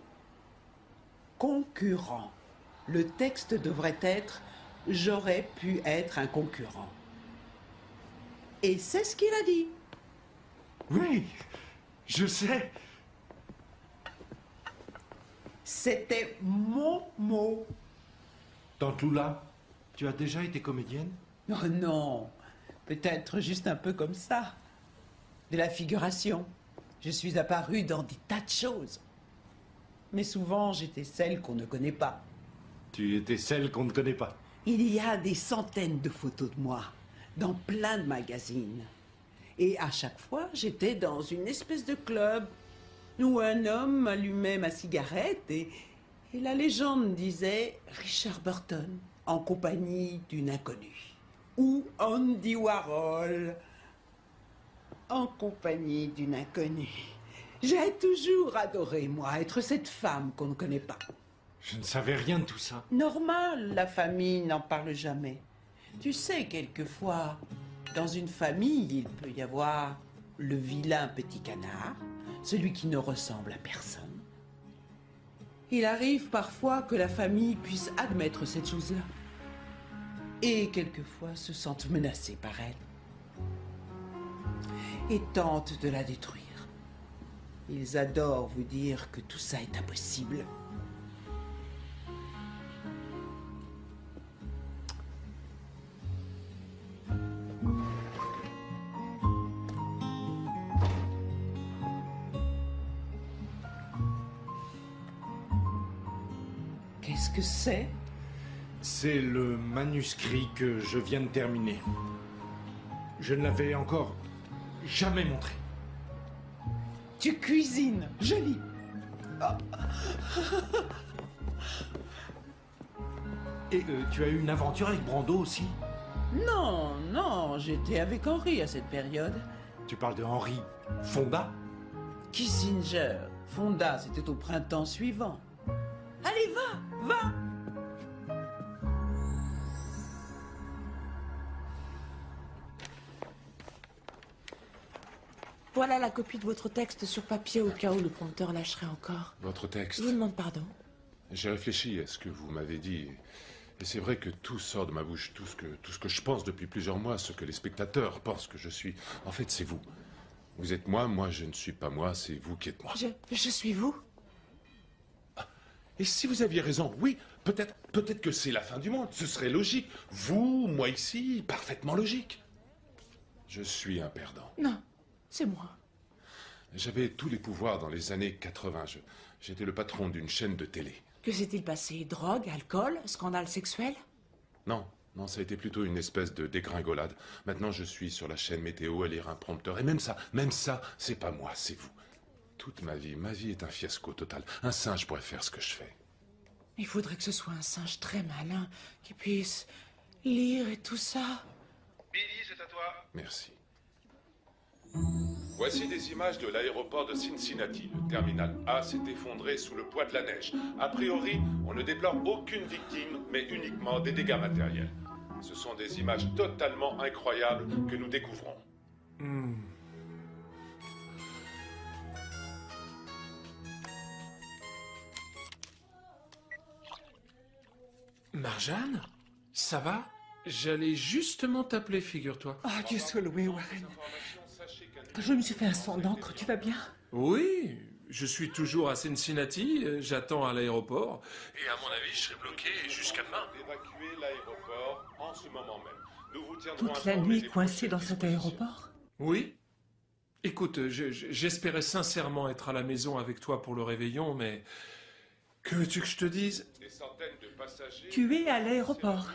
« Concurrent. Le texte devrait être « J'aurais pu être un concurrent. » Et c'est ce qu'il a dit. Oui, je sais. C'était mon mot. Tante Lula, tu as déjà été comédienne? Oh non, peut-être juste un peu comme ça. De la figuration. Je suis apparue dans des tas de choses. Mais souvent, j'étais celle qu'on ne connaît pas. Tu étais celle qu'on ne connaît pas. Il y a des centaines de photos de moi, dans plein de magazines. Et à chaque fois, j'étais dans une espèce de club où un homme allumait ma cigarette et la légende disait Richard Burton en compagnie d'une inconnue. Ou Andy Warhol en compagnie d'une inconnue. J'ai toujours adoré, moi, être cette femme qu'on ne connaît pas. Je ne savais rien de tout ça. Normal, la famille n'en parle jamais. Tu sais, quelquefois, dans une famille, il peut y avoir le vilain petit canard, celui qui ne ressemble à personne. Il arrive parfois que la famille puisse admettre cette chose-là. Et quelquefois se sentent menacés par elle. Et tentent de la détruire. Ils adorent vous dire que tout ça est impossible. Qu'est-ce que c'est? C'est le manuscrit que je viens de terminer. Je ne l'avais encore jamais montré. Tu cuisines, joli. Et tu as eu une aventure avec Brando aussi? Non, non, j'étais avec Henri à cette période. Tu parles de Henri Fonda? Kissinger. Fonda, c'était au printemps suivant. Allez, va, va! Voilà la copie de votre texte sur papier au cas où le prompteur lâcherait encore. Votre texte. Je vous demande pardon. J'ai réfléchi à ce que vous m'avez dit. Et c'est vrai que tout sort de ma bouche, tout ce que je pense depuis plusieurs mois, ce que les spectateurs pensent que je suis. En fait, c'est vous. Vous êtes moi, moi je ne suis pas moi, c'est vous qui êtes moi. Je suis vous. Et si vous aviez raison, oui, peut-être que c'est la fin du monde, ce serait logique. Vous, moi ici, parfaitement logique. Je suis un perdant. Non, c'est moi. J'avais tous les pouvoirs dans les années 80. J'étais le patron d'une chaîne de télé. Que s'est-il passé? Drogue, alcool, scandale sexuel? Non, ça a été plutôt une espèce de dégringolade. Maintenant, je suis sur la chaîne météo à lire un prompteur. Et même ça, c'est pas moi, c'est vous. Toute ma vie est un fiasco total. Un singe pourrait faire ce que je fais. Il faudrait que ce soit un singe très malin qui puisse lire et tout ça. Billy, c'est à toi. Merci. Voici des images de l'aéroport de Cincinnati. Le terminal A s'est effondré sous le poids de la neige. A priori, on ne déplore aucune victime, mais uniquement des dégâts matériels. Ce sont des images totalement incroyables que nous découvrons. Marjane? Ça va? J'allais justement t'appeler, figure-toi. Ah, Dieu soit loué, Warren. Je me suis fait un sang d'encre, tu vas bien? Oui, je suis toujours à Cincinnati, j'attends à l'aéroport, et à mon avis, je serai bloqué jusqu'à demain. Évacuer l'aéroport en ce moment même. Nous vous tiendrons Toute la informés nuit des coincé dans cet aéroport? Oui. Écoute, j'espérais sincèrement être à la maison avec toi pour le réveillon, mais... Que veux-tu que je te dise? Des centaines de passagers. Tu es à l'aéroport,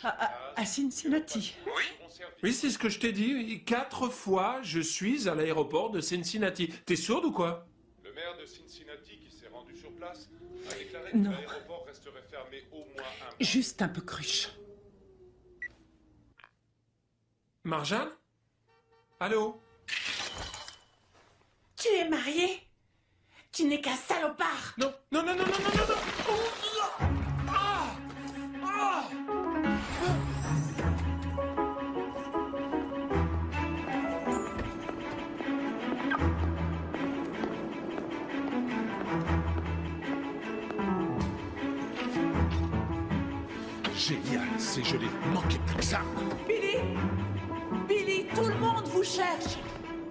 à Cincinnati. Oui. Oui, c'est ce que je t'ai dit. 4 fois, je suis à l'aéroport de Cincinnati. T'es sourde ou quoi? Le maire de Cincinnati, qui s'est rendu sur place, a déclaré Non. que l'aéroport resterait fermé au moins un mois. Juste un peu cruche. Marjane? Allô? Tu es marié? Tu n'es qu'un salopard! Non, non, non, non, non, non, non, non. Oh, ah, ah. Génial, c'est gelé. Manquez plus que ça. Billy! Billy, tout le monde vous cherche!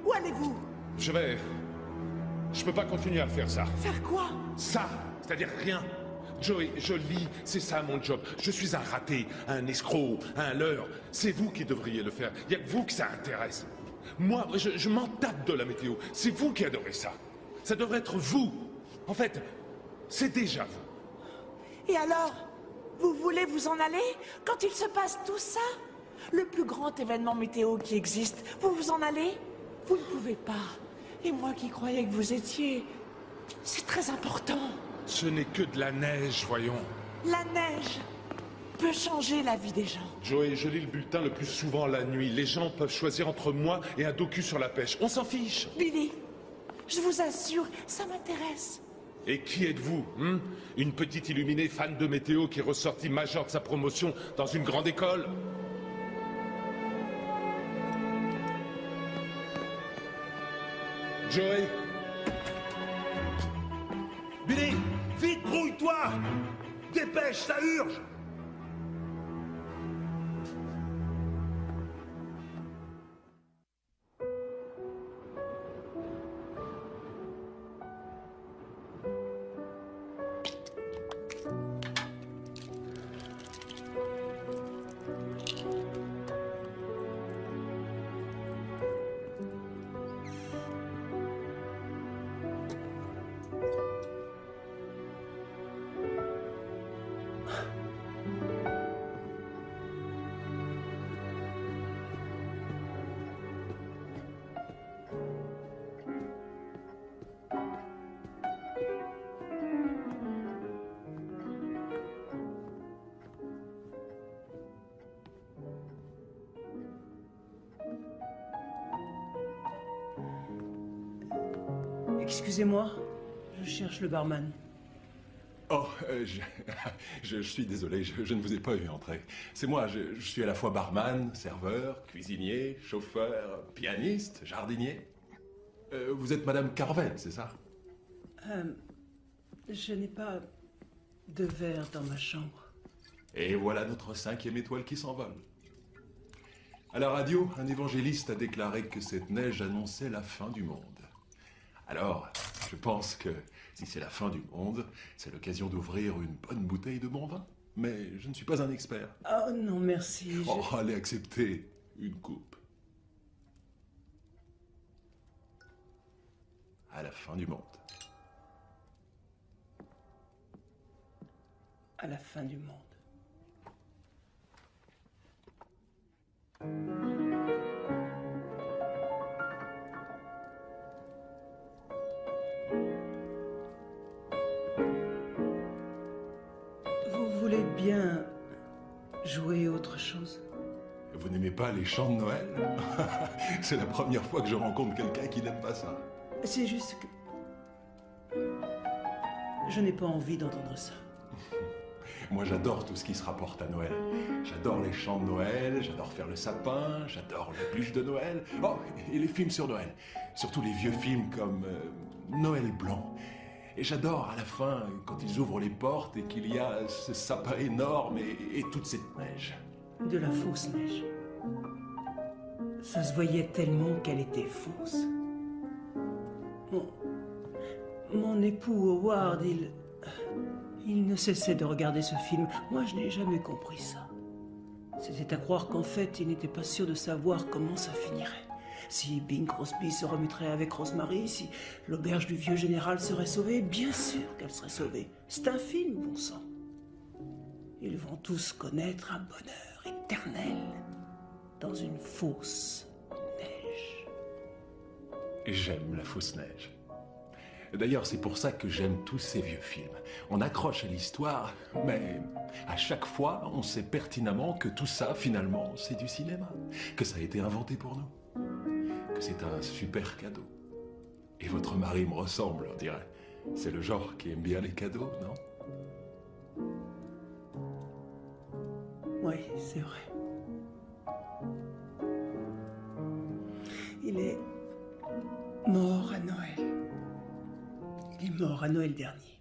Où allez-vous? Je peux pas continuer à faire ça. Faire quoi? Ça, c'est-à-dire rien. Joey, je lis, c'est ça mon job. Je suis un raté, un escroc, un leurre. C'est vous qui devriez le faire. Il y a que vous que ça intéresse. Moi, je m'en tape de la météo. C'est vous qui adorez ça. Ça devrait être vous. En fait, c'est déjà vous. Et alors? Vous voulez vous en aller? Quand il se passe tout ça? Le plus grand événement météo qui existe, vous vous en allez? Vous ne pouvez pas. Et moi qui croyais que vous étiez... C'est très important. Ce n'est que de la neige, voyons. La neige peut changer la vie des gens. Joey, je lis le bulletin le plus souvent la nuit. Les gens peuvent choisir entre moi et un docu sur la pêche. On s'en fiche. Billy, je vous assure, ça m'intéresse. Et qui êtes-vous, hein? Une petite illuminée fan de météo qui est ressortie majeure de sa promotion dans une grande école? Joey? Billy, vite, brouille-toi! Dépêche, ça urge! Excusez-moi, je cherche le barman. Oh, je suis désolé, je ne vous ai pas vu entrer. C'est moi, je suis à la fois barman, serveur, cuisinier, chauffeur, pianiste, jardinier. Vous êtes Madame Carvel, c'est ça? Je n'ai pas de verre dans ma chambre. Et voilà notre 5e étoile qui s'envole. À la radio, un évangéliste a déclaré que cette neige annonçait la fin du monde. Alors, je pense que si c'est la fin du monde, c'est l'occasion d'ouvrir une bonne bouteille de bon vin. Mais je ne suis pas un expert. Oh non, merci. Oh, allez accepter une coupe. À la fin du monde. À la fin du monde. Vous voulez bien jouer autre chose? Vous n'aimez pas les chants de Noël? C'est la première fois que je rencontre quelqu'un qui n'aime pas ça. C'est juste que... Je n'ai pas envie d'entendre ça. Moi, j'adore tout ce qui se rapporte à Noël. J'adore les chants de Noël, j'adore faire le sapin, j'adore les bûches de Noël. Oh, et les films sur Noël. Surtout les vieux films comme Noël blanc. Et j'adore à la fin, quand ils ouvrent les portes et qu'il y a ce sapin énorme et toute cette neige. De la fausse neige. Ça se voyait tellement qu'elle était fausse. Bon. Mon époux Howard, il ne cessait de regarder ce film. Moi, je n'ai jamais compris ça. C'était à croire qu'en fait, il n'était pas sûr de savoir comment ça finirait. Si Bing Crosby se remettrait avec Rosemary, si l'auberge du vieux général serait sauvée, bien sûr qu'elle serait sauvée. C'est un film, bon sang. Ils vont tous connaître un bonheur éternel dans une fausse neige. J'aime la fausse neige. D'ailleurs, c'est pour ça que j'aime tous ces vieux films. On accroche à l'histoire, mais à chaque fois, on sait pertinemment que tout ça, finalement, c'est du cinéma. Que ça a été inventé pour nous. Que c'est un super cadeau. Et votre mari me ressemble, on dirait. C'est le genre qui aime bien les cadeaux, non? Oui, c'est vrai. Il est mort à Noël. Il est mort à Noël dernier.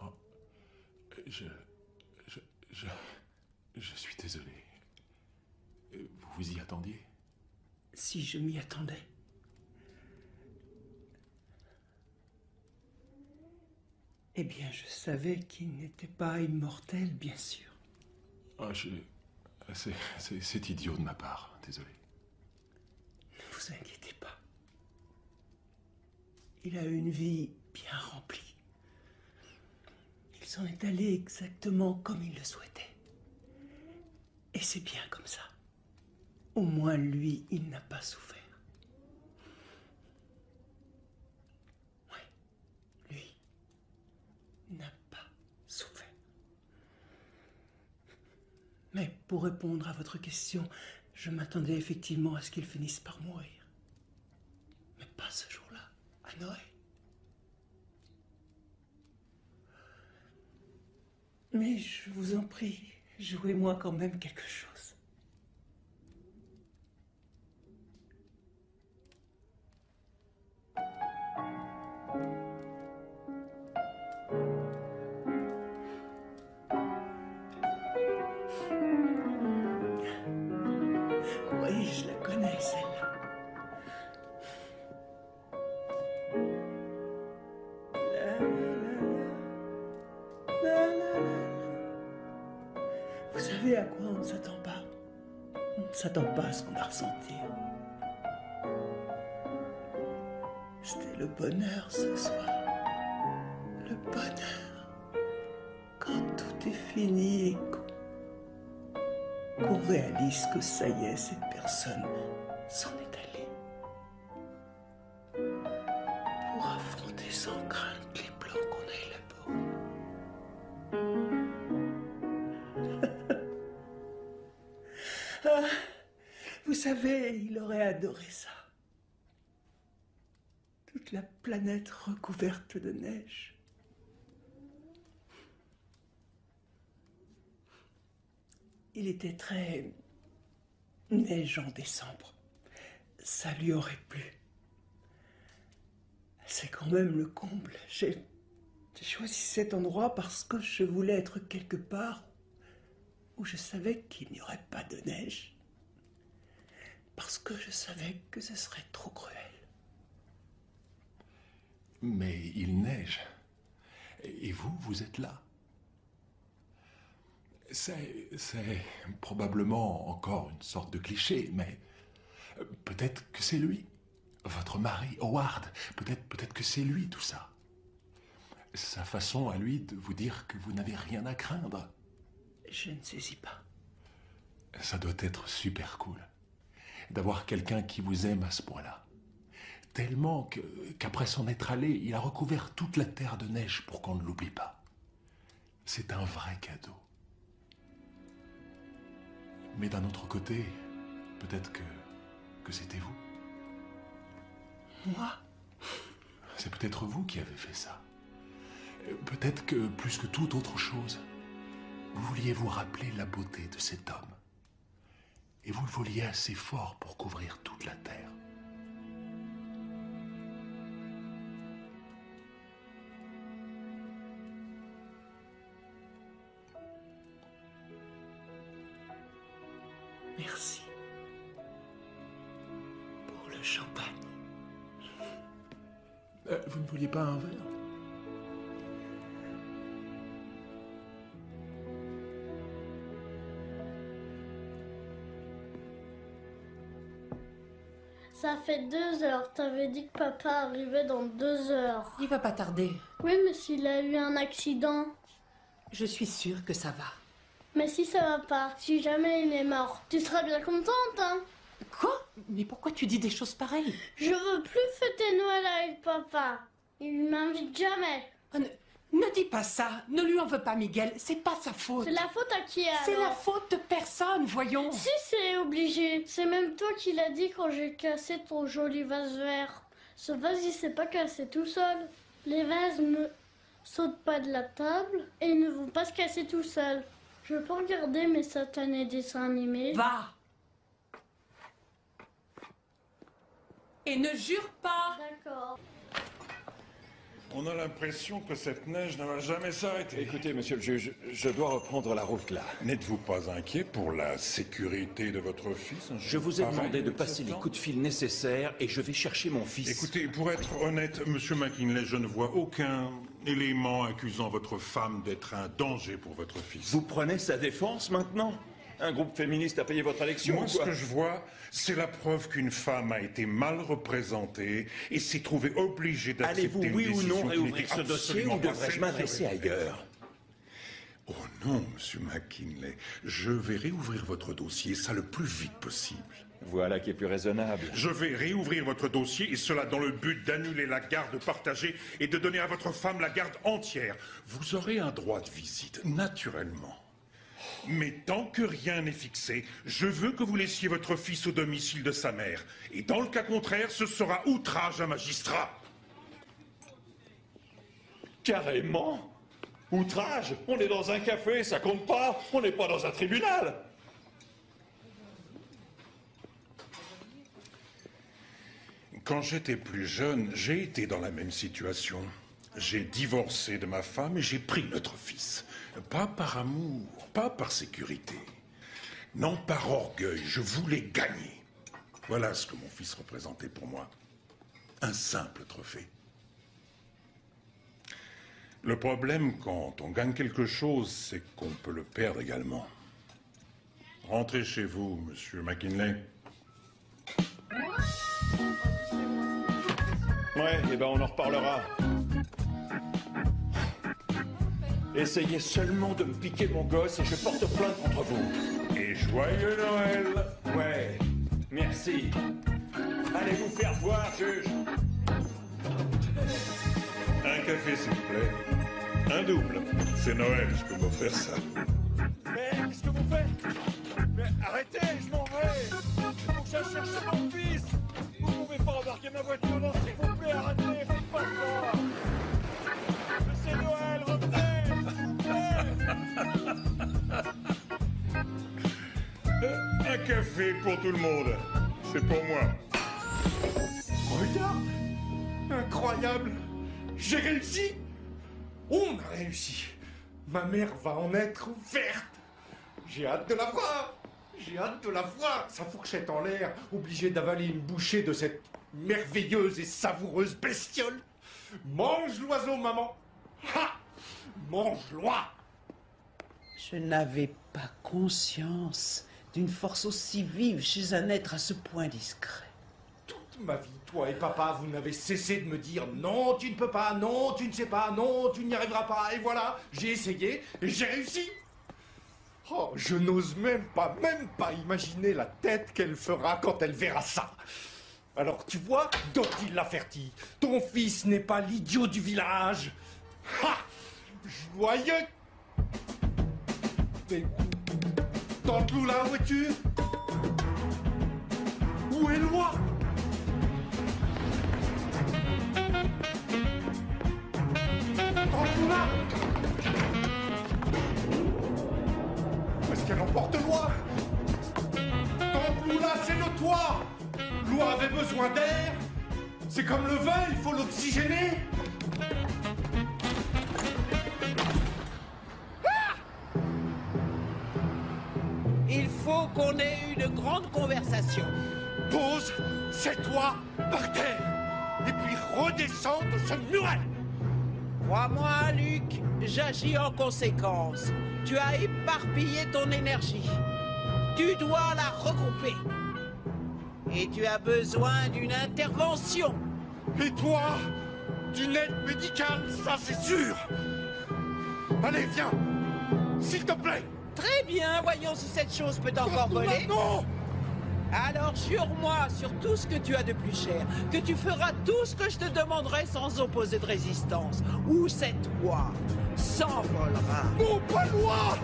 Oh, je suis désolé. Vous vous y attendiez? Si je m'y attendais. Eh bien, je savais qu'il n'était pas immortel, bien sûr. Oh, c'est idiot de ma part, désolé. Ne vous inquiétez pas. Il a eu une vie bien remplie. Il s'en est allé exactement comme il le souhaitait. Et c'est bien comme ça. Au moins, lui, il n'a pas souffert. Oui, lui n'a pas souffert. Mais pour répondre à votre question, je m'attendais effectivement à ce qu'il finisse par mourir. Mais pas ce jour-là, à Noël. Mais je vous en prie, jouez-moi quand même quelque chose. Oui, je la connais, celle-là. Vous savez à quoi on ne s'attend pas? On ne s'attend pas à ce qu'on va ressentir. C'était le bonheur ce soir. Le bonheur. Quand tout est fini et qu'on réalise que ça y est, cette personne s'en est allée. Pour affronter sans crainte les plans qu'on a élaborés. Ah, vous savez, il aurait adoré ça. Toute la planète recouverte de neige. Il était très neige en décembre. Ça lui aurait plu. C'est quand même le comble. J'ai choisi cet endroit parce que je voulais être quelque part où je savais qu'il n'y aurait pas de neige. Parce que je savais que ce serait trop cruel. Mais il neige. Et vous, vous êtes là. C'est probablement encore une sorte de cliché, mais peut-être que c'est lui. Votre mari, Howard. Peut-être que c'est lui, tout ça. Sa façon à lui de vous dire que vous n'avez rien à craindre. Je ne saisis pas. Ça doit être super cool. D'avoir quelqu'un qui vous aime à ce point-là. Tellement qu'après s'en être allé, il a recouvert toute la terre de neige pour qu'on ne l'oublie pas. C'est un vrai cadeau. Mais d'un autre côté, peut-être que c'était vous. Moi? C'est peut-être vous qui avez fait ça. Peut-être que, plus que toute autre chose, vous vouliez vous rappeler la beauté de cet homme. Et vous le vouliez assez fort pour couvrir toute la terre. Merci pour le champagne. Vous ne vouliez pas un verre? Ça fait 2 heures. T'avais dit que papa arrivait dans 2 heures. Il va pas tarder. Oui, mais s'il a eu un accident. Je suis sûre que ça va. Mais si ça va pas, si jamais il est mort, tu seras bien contente, hein? Quoi? Mais pourquoi tu dis des choses pareilles? Je veux plus fêter Noël avec papa. Il m'invite jamais. Oh, ne dis pas ça. Ne lui en veux pas, Miguel. C'est pas sa faute. C'est la faute à qui alors? C'est la faute de personne, voyons. Si, c'est obligé. C'est même toi qui l'as dit quand j'ai cassé ton joli vase vert. Ce vase, il s'est pas cassé tout seul. Les vases ne sautent pas de la table et ils ne vont pas se casser tout seuls. Je peux regarder mes satanés dessins animés. Va! Et ne jure pas! D'accord. On a l'impression que cette neige ne va jamais s'arrêter. Écoutez, monsieur le juge, je dois reprendre la route là. N'êtes-vous pas inquiet pour la sécurité de votre fils? Je vous ai demandé de passer les coups de fil nécessaires et je vais chercher mon fils. Écoutez, pour être honnête, monsieur McKinley, je ne vois aucun élément accusant votre femme d'être un danger pour votre fils. Vous prenez sa défense maintenant? Un groupe féministe a payé votre élection? Moi, ce que je vois, c'est la preuve qu'une femme a été mal représentée et s'est trouvée obligée d'accepter Allez-vous, une oui ou décision non, qui réouvrir n'était ce dossier absolument ou pas devrais-je celle m'adresser qui aurait été ailleurs? Oh non, monsieur McKinley, je vais réouvrir votre dossier, ça le plus vite possible. Voilà qui est plus raisonnable. Je vais réouvrir votre dossier, et cela dans le but d'annuler la garde partagée et de donner à votre femme la garde entière. Vous aurez un droit de visite, naturellement. Mais tant que rien n'est fixé, je veux que vous laissiez votre fils au domicile de sa mère. Et dans le cas contraire, ce sera outrage à magistrat. Carrément? Outrage? On est dans un café, ça compte pas. On n'est pas dans un tribunal. Quand j'étais plus jeune, j'ai été dans la même situation. J'ai divorcé de ma femme et j'ai pris notre fils. Pas par amour, pas par sécurité. Non, par orgueil, je voulais gagner. Voilà ce que mon fils représentait pour moi. Un simple trophée. Le problème, quand on gagne quelque chose, c'est qu'on peut le perdre également. Rentrez chez vous, monsieur McKinley. Ouais, et ben on en reparlera. Essayez seulement de me piquer mon gosse et je porte plainte contre vous. Et joyeux Noël! Ouais, merci. Allez vous faire voir, juge. Un café, s'il vous plaît. Un double. C'est Noël, je peux m'offrir ça. Mais qu'est-ce que vous faites? Mais arrêtez, je m'en vais. Il faut que j'aille chercher mon fils. Vous pouvez pas embarquer ma voiture, non, s'il vous plaît, arrêtez, faites pas ça. C'est Noël, revenez, s'il vous plaît. Un café pour tout le monde. C'est pour moi. Regarde! Incroyable! J'ai réussi! On a réussi! Ma mère va en être verte! J'ai hâte de la voir! J'ai hâte de la voir! Sa fourchette en l'air, obligée d'avaler une bouchée de cette merveilleuse et savoureuse bestiole! Mange l'oiseau, maman! Ha! Mange-le! Je n'avais pas conscience d'une force aussi vive chez un être à ce point discret. Toute ma vie, toi et papa, vous n'avez cessé de me dire non, tu ne peux pas, non, tu ne sais pas, non, tu n'y arriveras pas. Et voilà, j'ai essayé et j'ai réussi. Oh, je n'ose même pas imaginer la tête qu'elle fera quand elle verra ça. Alors, tu vois, Dottie Lafferty, ton fils n'est pas l'idiot du village. Ha! Joyeux! Mais... Tante Lula, où es-tu? Où est Loi? Tante Lula! Est-ce qu'elle emporte Loi? Tante Lula, c'est notoire! Loi avait besoin d'air. C'est comme le vin, il faut l'oxygéner. Il faut qu'on ait une grande conversation. Pose, c'est toi, par terre. et puis redescends de ce Noël. Crois-moi, Luc, j'agis en conséquence. Tu as éparpillé ton énergie. Tu dois la regrouper. Et tu as besoin d'une intervention. Et toi, d'une aide médicale, ça c'est sûr. Allez, viens, s'il te plaît. Très bien, voyons si cette chose peut encore voler. Non. Alors jure-moi sur tout ce que tu as de plus cher, que tu feras tout ce que je te demanderai sans opposer de résistance, ou cette oie s'envolera. Non, pas loin.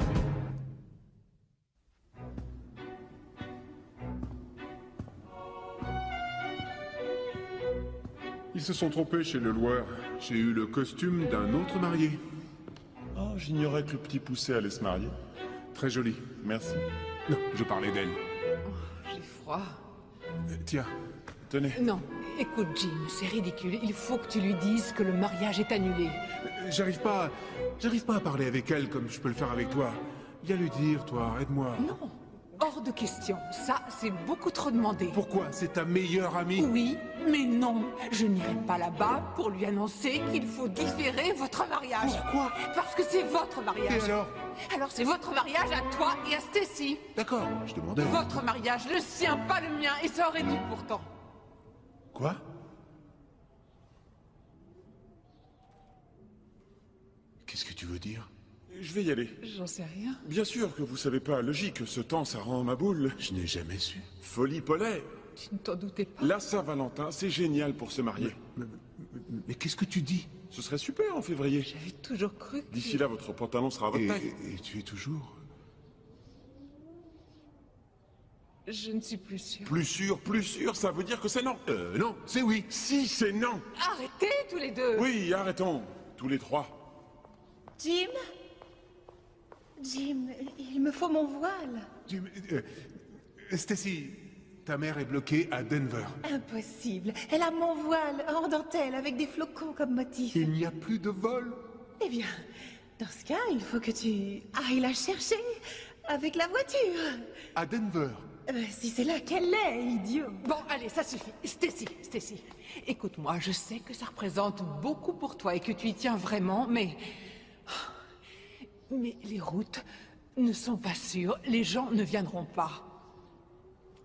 Ils se sont trompés chez le loueur. J'ai eu le costume d'un autre marié. Oh, j'ignorais que le petit poussé allait se marier. Très joli. Merci. Non, je parlais d'elle. J'ai froid. Tiens, tenez. Non, écoute Jim, c'est ridicule. Il faut que tu lui dises que le mariage est annulé. J'arrive pas à parler avec elle comme je peux le faire avec toi. Viens lui dire, toi, aide-moi. Non, hors de question. Ça, c'est beaucoup trop demandé. Pourquoi? C'est ta meilleure amie. Oui, mais non. Je n'irai pas là-bas pour lui annoncer qu'il faut différer votre mariage. Pourquoi? Parce que c'est votre mariage. Et alors? Alors c'est votre mariage à toi et à Stacy. D'accord, je demandais. Votre mariage, le sien, pas le mien, et ça aurait dû pourtant. Quoi? Qu'est-ce que tu veux dire? Je vais y aller. J'en sais rien. Bien sûr que vous savez pas, logique, ce temps ça rend ma boule. Je n'ai jamais su. Folie Paulet. Tu ne t'en doutais pas. La Saint-Valentin, c'est génial pour se marier. Mais qu'est-ce que tu dis? Ce serait super en février. J'avais toujours cru que... D'ici là, votre pantalon sera à votre taille. Et tu es toujours... Je ne suis plus sûre. Plus sûr, ça veut dire que c'est non. Non, c'est oui. Si, c'est non. Arrêtez tous les deux. Oui, arrêtons. Tous les trois. Jim? Jim, il me faut mon voile. Stacy, ta mère est bloquée à Denver. Impossible. Elle a mon voile en dentelle avec des flocons comme motif. Il n'y a plus de vol. Eh bien, dans ce cas, il faut que tu ailles la chercher avec la voiture. À Denver. Si c'est là qu'elle est, idiot. Bon, allez, ça suffit. Stacy, écoute-moi, je sais que ça représente beaucoup pour toi et que tu y tiens vraiment, mais les routes ne sont pas sûres, les gens ne viendront pas.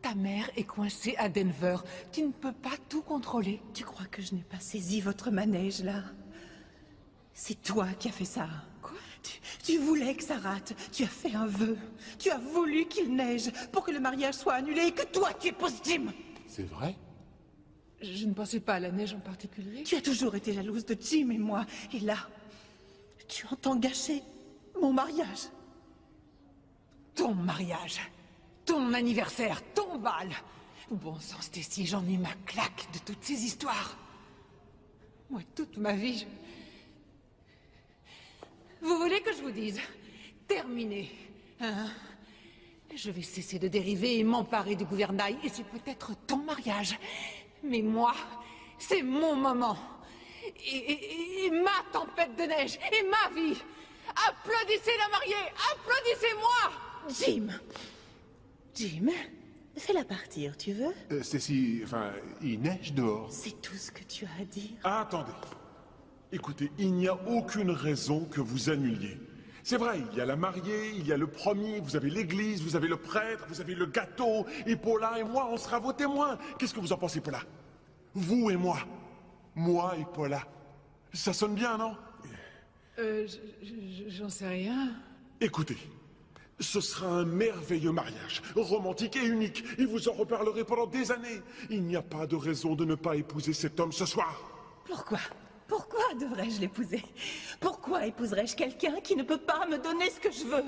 Ta mère est coincée à Denver, tu ne peux pas tout contrôler. Tu crois que je n'ai pas saisi votre manège, là? C'est toi qui as fait ça. Quoi? Tu voulais que ça rate, tu as fait un vœu. Tu as voulu qu'il neige pour que le mariage soit annulé et que toi tu épouses Jim. C'est vrai? Je ne pensais pas à la neige en particulier. Tu as toujours été jalouse de Jim et moi. Et là, tu entends gâcher mon mariage. Ton mariage, ton anniversaire, ton bal. Bon sang, Stacy, j'en ai ma claque de toutes ces histoires. Moi, toute ma vie, Vous voulez que je vous dise? Terminé. Hein? Je vais cesser de dériver et m'emparer du gouvernail, et c'est peut-être ton mariage. Mais moi, c'est mon moment. Et ma tempête de neige, et ma vie. Applaudissez la mariée! Applaudissez-moi! Jim, fais-la partir, tu veux? Stacy, enfin, il neige dehors. C'est tout ce que tu as à dire. Ah, attendez. Écoutez, il n'y a aucune raison que vous annuliez. C'est vrai, il y a la mariée, il y a le promis, vous avez l'église, vous avez le prêtre, vous avez le gâteau, et Paula et moi, on sera vos témoins. Qu'est-ce que vous en pensez, Paula? Vous et moi. Moi et Paula. Ça sonne bien, non? J'en sais rien. Écoutez, ce sera un merveilleux mariage, romantique et unique, et vous en reparlerez pendant des années. Il n'y a pas de raison de ne pas épouser cet homme ce soir. Pourquoi? Pourquoi devrais-je l'épouser? Pourquoi épouserais-je quelqu'un qui ne peut pas me donner ce que je veux?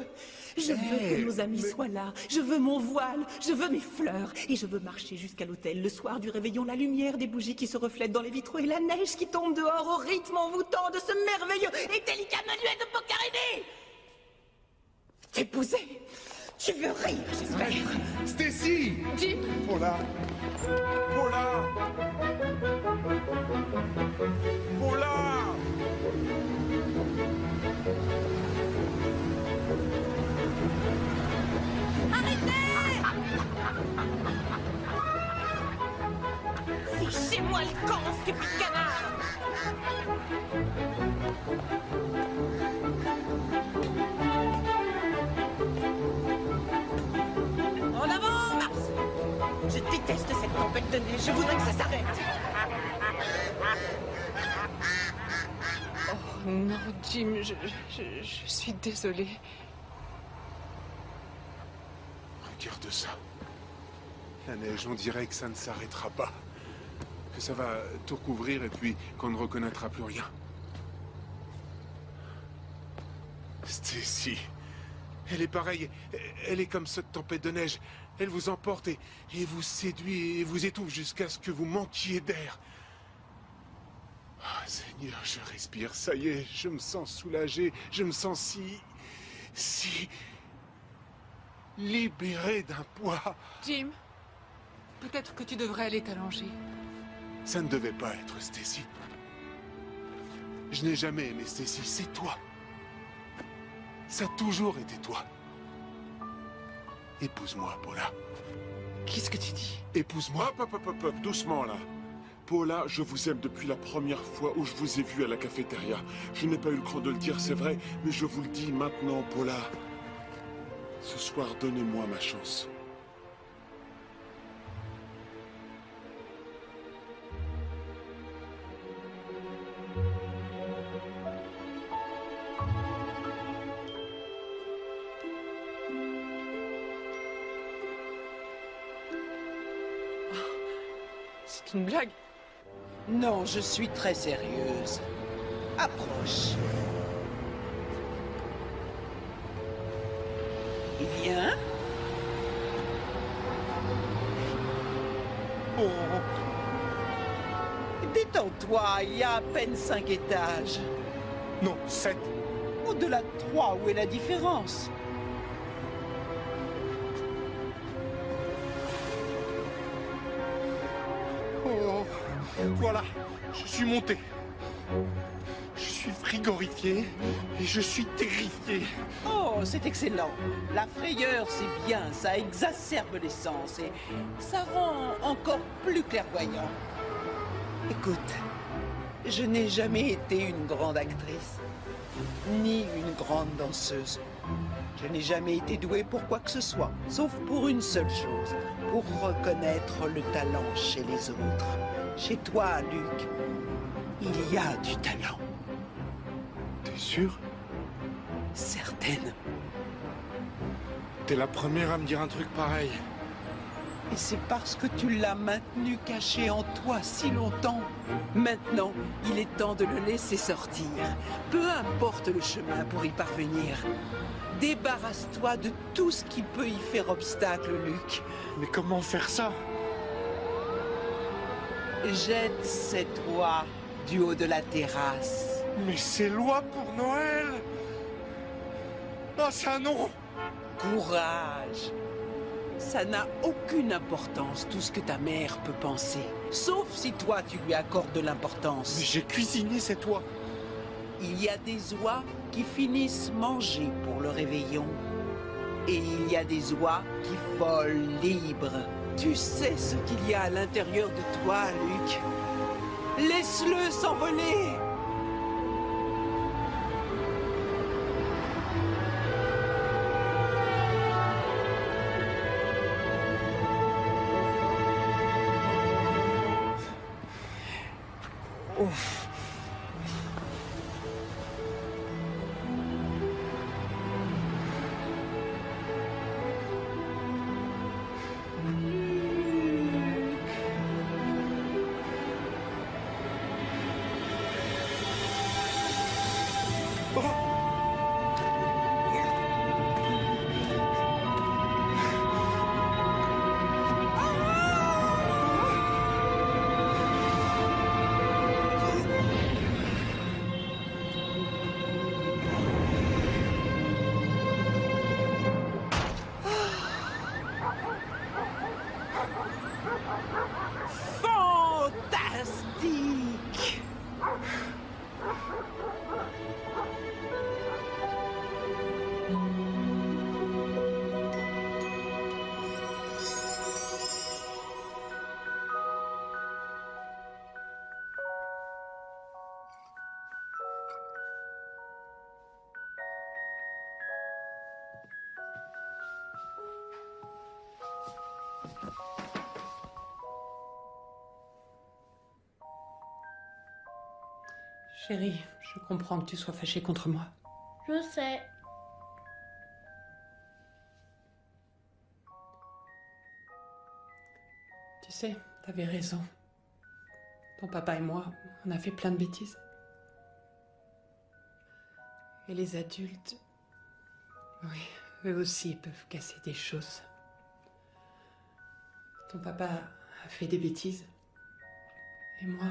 Je veux que nos amis soient là, je veux mon voile, je veux mes fleurs, et je veux marcher jusqu'à l'hôtel le soir du réveillon, la lumière des bougies qui se reflètent dans les vitraux et la neige qui tombe dehors au rythme envoûtant de ce merveilleux et délicat menuet de Boccarini. T'épouser? Tu veux rire, j'espère. Stacy! Jim! Paula! Paula! Paula! C'est Fais-moi le camp, stupide canard! En avant, Mars! Je déteste cette tempête de neige, je voudrais que ça s'arrête! Oh non, Jim, je suis désolée. Regarde ça. La neige, on dirait que ça ne s'arrêtera pas. Que ça va tout recouvrir et puis qu'on ne reconnaîtra plus rien. Stacy, elle est pareille. Elle est comme cette tempête de neige. Elle vous emporte et vous séduit et vous étouffe jusqu'à ce que vous manquiez d'air. Oh, Seigneur, je respire. Ça y est, je me sens soulagé. Je me sens si libéré d'un poids. Jim, peut-être que tu devrais aller t'allonger. Ça ne devait pas être Stacy. Je n'ai jamais aimé Stacy, c'est toi. Ça a toujours été toi. Épouse-moi, Paula. Qu'est-ce que tu dis? Épouse-moi. Hop, doucement là. Paula, je vous aime depuis la première fois où je vous ai vu à la cafétéria. Je n'ai pas eu le cran de le dire, c'est vrai, mais je vous le dis maintenant, Paula. Ce soir, donnez-moi ma chance. C'est une blague. Non, je suis très sérieuse. Approche. Viens. Oh. Détends-toi, il y a à peine 5 étages. Non, 7. Au-delà de 3, où est la différence? Oh, voilà, je suis monté. Je suis frigorifié et je suis terrifié. Oh, c'est excellent. La frayeur, c'est bien, ça exacerbe les sens et ça rend encore plus clairvoyant. Écoute, je n'ai jamais été une grande actrice, ni une grande danseuse. Je n'ai jamais été douée pour quoi que ce soit, sauf pour une seule chose, pour reconnaître le talent chez les autres. Chez toi, Luc, il y a du talent. T'es sûr? Certaine. T'es la première à me dire un truc pareil. Et c'est parce que tu l'as maintenu caché en toi si longtemps. Maintenant, il est temps de le laisser sortir. Peu importe le chemin pour y parvenir. Débarrasse-toi de tout ce qui peut y faire obstacle, Luc. Mais comment faire ça? Jette cette oie du haut de la terrasse. Mais c'est loi pour Noël! Ah, ça non! Courage! Ça n'a aucune importance, tout ce que ta mère peut penser. Sauf si toi, tu lui accordes de l'importance. Mais j'ai cuisiné cette oie. Il y a des oies qui finissent manger pour le réveillon. Et il y a des oies qui volent libres. Tu sais ce qu'il y a à l'intérieur de toi, Luc. Laisse-le s'envoler! Ouf. Chérie, je comprends que tu sois fâchée contre moi. Je sais. Tu sais, t'avais raison. Ton papa et moi, on a fait plein de bêtises. Et les adultes, oui, eux aussi peuvent casser des choses. Ton papa a fait des bêtises. Et moi,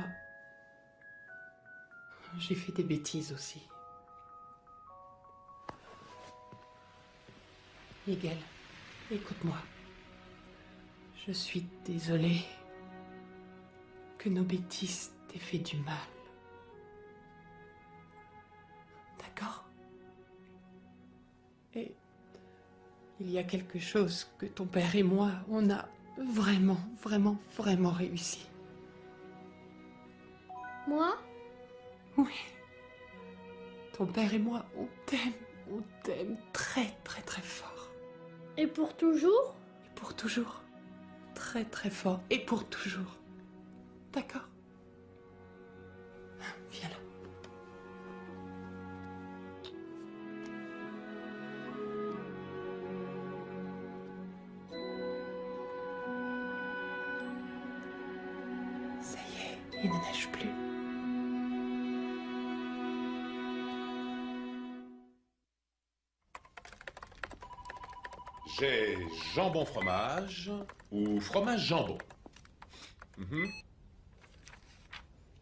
j'ai fait des bêtises aussi. Miguel, écoute-moi. Je suis désolée que nos bêtises t'aient fait du mal. D'accord? Et il y a quelque chose que ton père et moi, on a vraiment réussi. Moi? Oui. Ton père et moi, on t'aime très fort. Et pour toujours? Et pour toujours. Très fort. Et pour toujours. D'accord? Viens là. Ça y est, il ne neige plus. J'ai jambon fromage ou fromage jambon.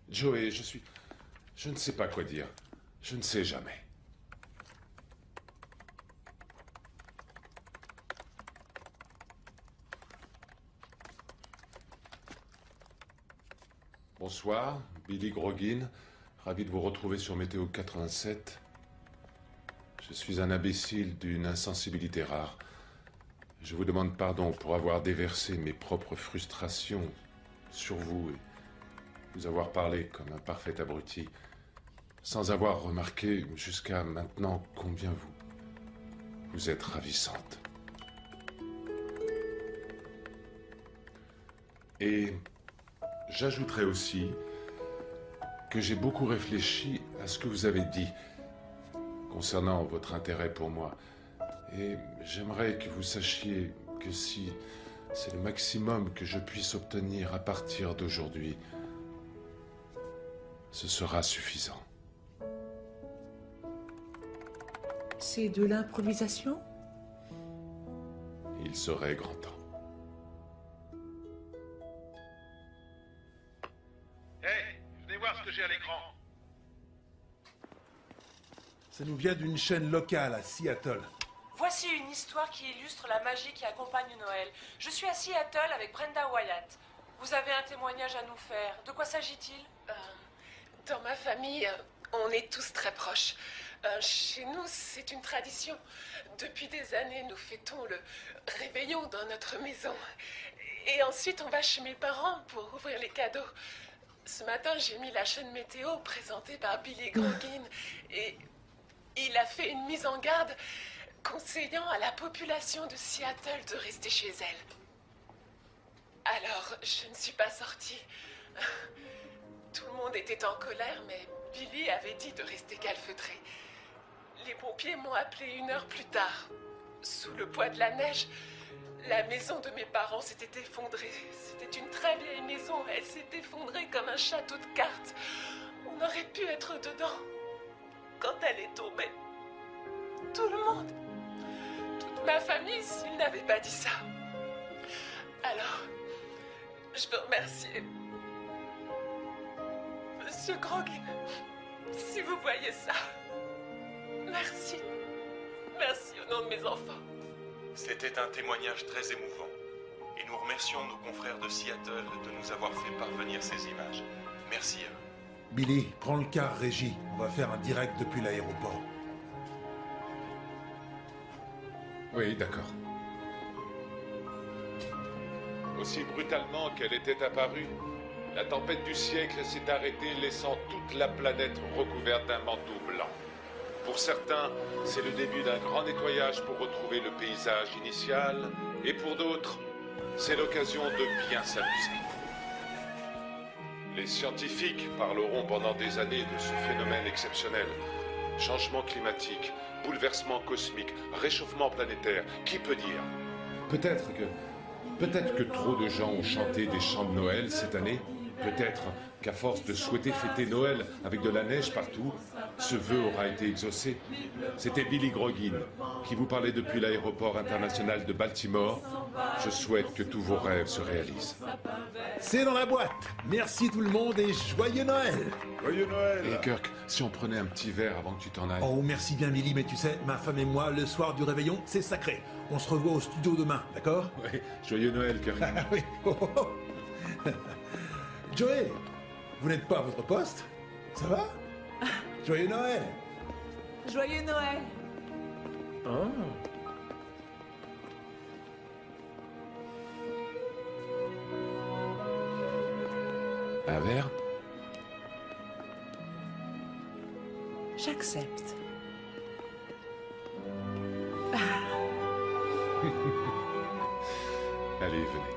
Joey, je ne sais pas quoi dire. Je ne sais jamais. Bonsoir, Billy Groggin. Ravi de vous retrouver sur Météo 87. Je suis un imbécile d'une insensibilité rare. Je vous demande pardon pour avoir déversé mes propres frustrations sur vous et vous avoir parlé comme un parfait abruti, sans avoir remarqué jusqu'à maintenant combien vous êtes ravissante. Et j'ajouterai aussi que j'ai beaucoup réfléchi à ce que vous avez dit concernant votre intérêt pour moi. Et j'aimerais que vous sachiez que si c'est le maximum que je puisse obtenir à partir d'aujourd'hui, ce sera suffisant. C'est de l'improvisation? Il serait grand temps. Hey, venez voir ce que j'ai à l'écran. Ça nous vient d'une chaîne locale à Seattle. Voici une histoire qui illustre la magie qui accompagne Noël. Je suis à Seattle avec Brenda Wyatt. Vous avez un témoignage à nous faire. De quoi s'agit-il? Dans ma famille, on est tous très proches. Chez nous, c'est une tradition. Depuis des années, nous fêtons le réveillon dans notre maison. Et ensuite, on va chez mes parents pour ouvrir les cadeaux. Ce matin, j'ai mis la chaîne météo présentée par Billy Groggin. Et il a fait une mise en garde conseillant à la population de Seattle de rester chez elle. Alors, je ne suis pas sortie. Tout le monde était en colère, mais Billy avait dit de rester calfeutré. Les pompiers m'ont appelé 1 heure plus tard. Sous le poids de la neige, la maison de mes parents s'était effondrée. C'était une très vieille maison. Elle s'est effondrée comme un château de cartes. On aurait pu être dedans. Quand elle est tombée, tout le monde, toute ma famille, s'ils n'avaient pas dit ça. Alors, je veux remercier Monsieur Groggin, si vous voyez ça. Merci. Merci au nom de mes enfants. C'était un témoignage très émouvant. Et nous remercions nos confrères de Seattle de nous avoir fait parvenir ces images. Merci à eux. Billy, prends le car régie. On va faire un direct depuis l'aéroport. Oui, d'accord. Aussi brutalement qu'elle était apparue, la tempête du siècle s'est arrêtée, laissant toute la planète recouverte d'un manteau blanc. Pour certains, c'est le début d'un grand nettoyage pour retrouver le paysage initial, et pour d'autres, c'est l'occasion de bien s'amuser. Les scientifiques parleront pendant des années de ce phénomène exceptionnel. Changement climatique, bouleversement cosmique, réchauffement planétaire, qui peut dire? Peut-être que trop de gens ont chanté des chants de Noël cette année. Peut-être qu'à force de souhaiter fêter Noël avec de la neige partout, ce vœu aura été exaucé. C'était Billy Groggin qui vous parlait depuis l'aéroport international de Baltimore. Je souhaite que tous vos rêves se réalisent. C'est dans la boîte. Merci tout le monde et joyeux Noël. Joyeux Noël. Et Kirk, si on prenait un petit verre avant que tu t'en ailles. Oh, merci bien Billy, mais tu sais, ma femme et moi, le soir du réveillon, c'est sacré. On se revoit au studio demain, d'accord? Oui, joyeux Noël, Kirk. Oui. Oh, oh, oh. Joey, vous n'êtes pas à votre poste? Ça va? Joyeux Noël. Joyeux Noël. Oh. Un verre? J'accepte. Allez, venez.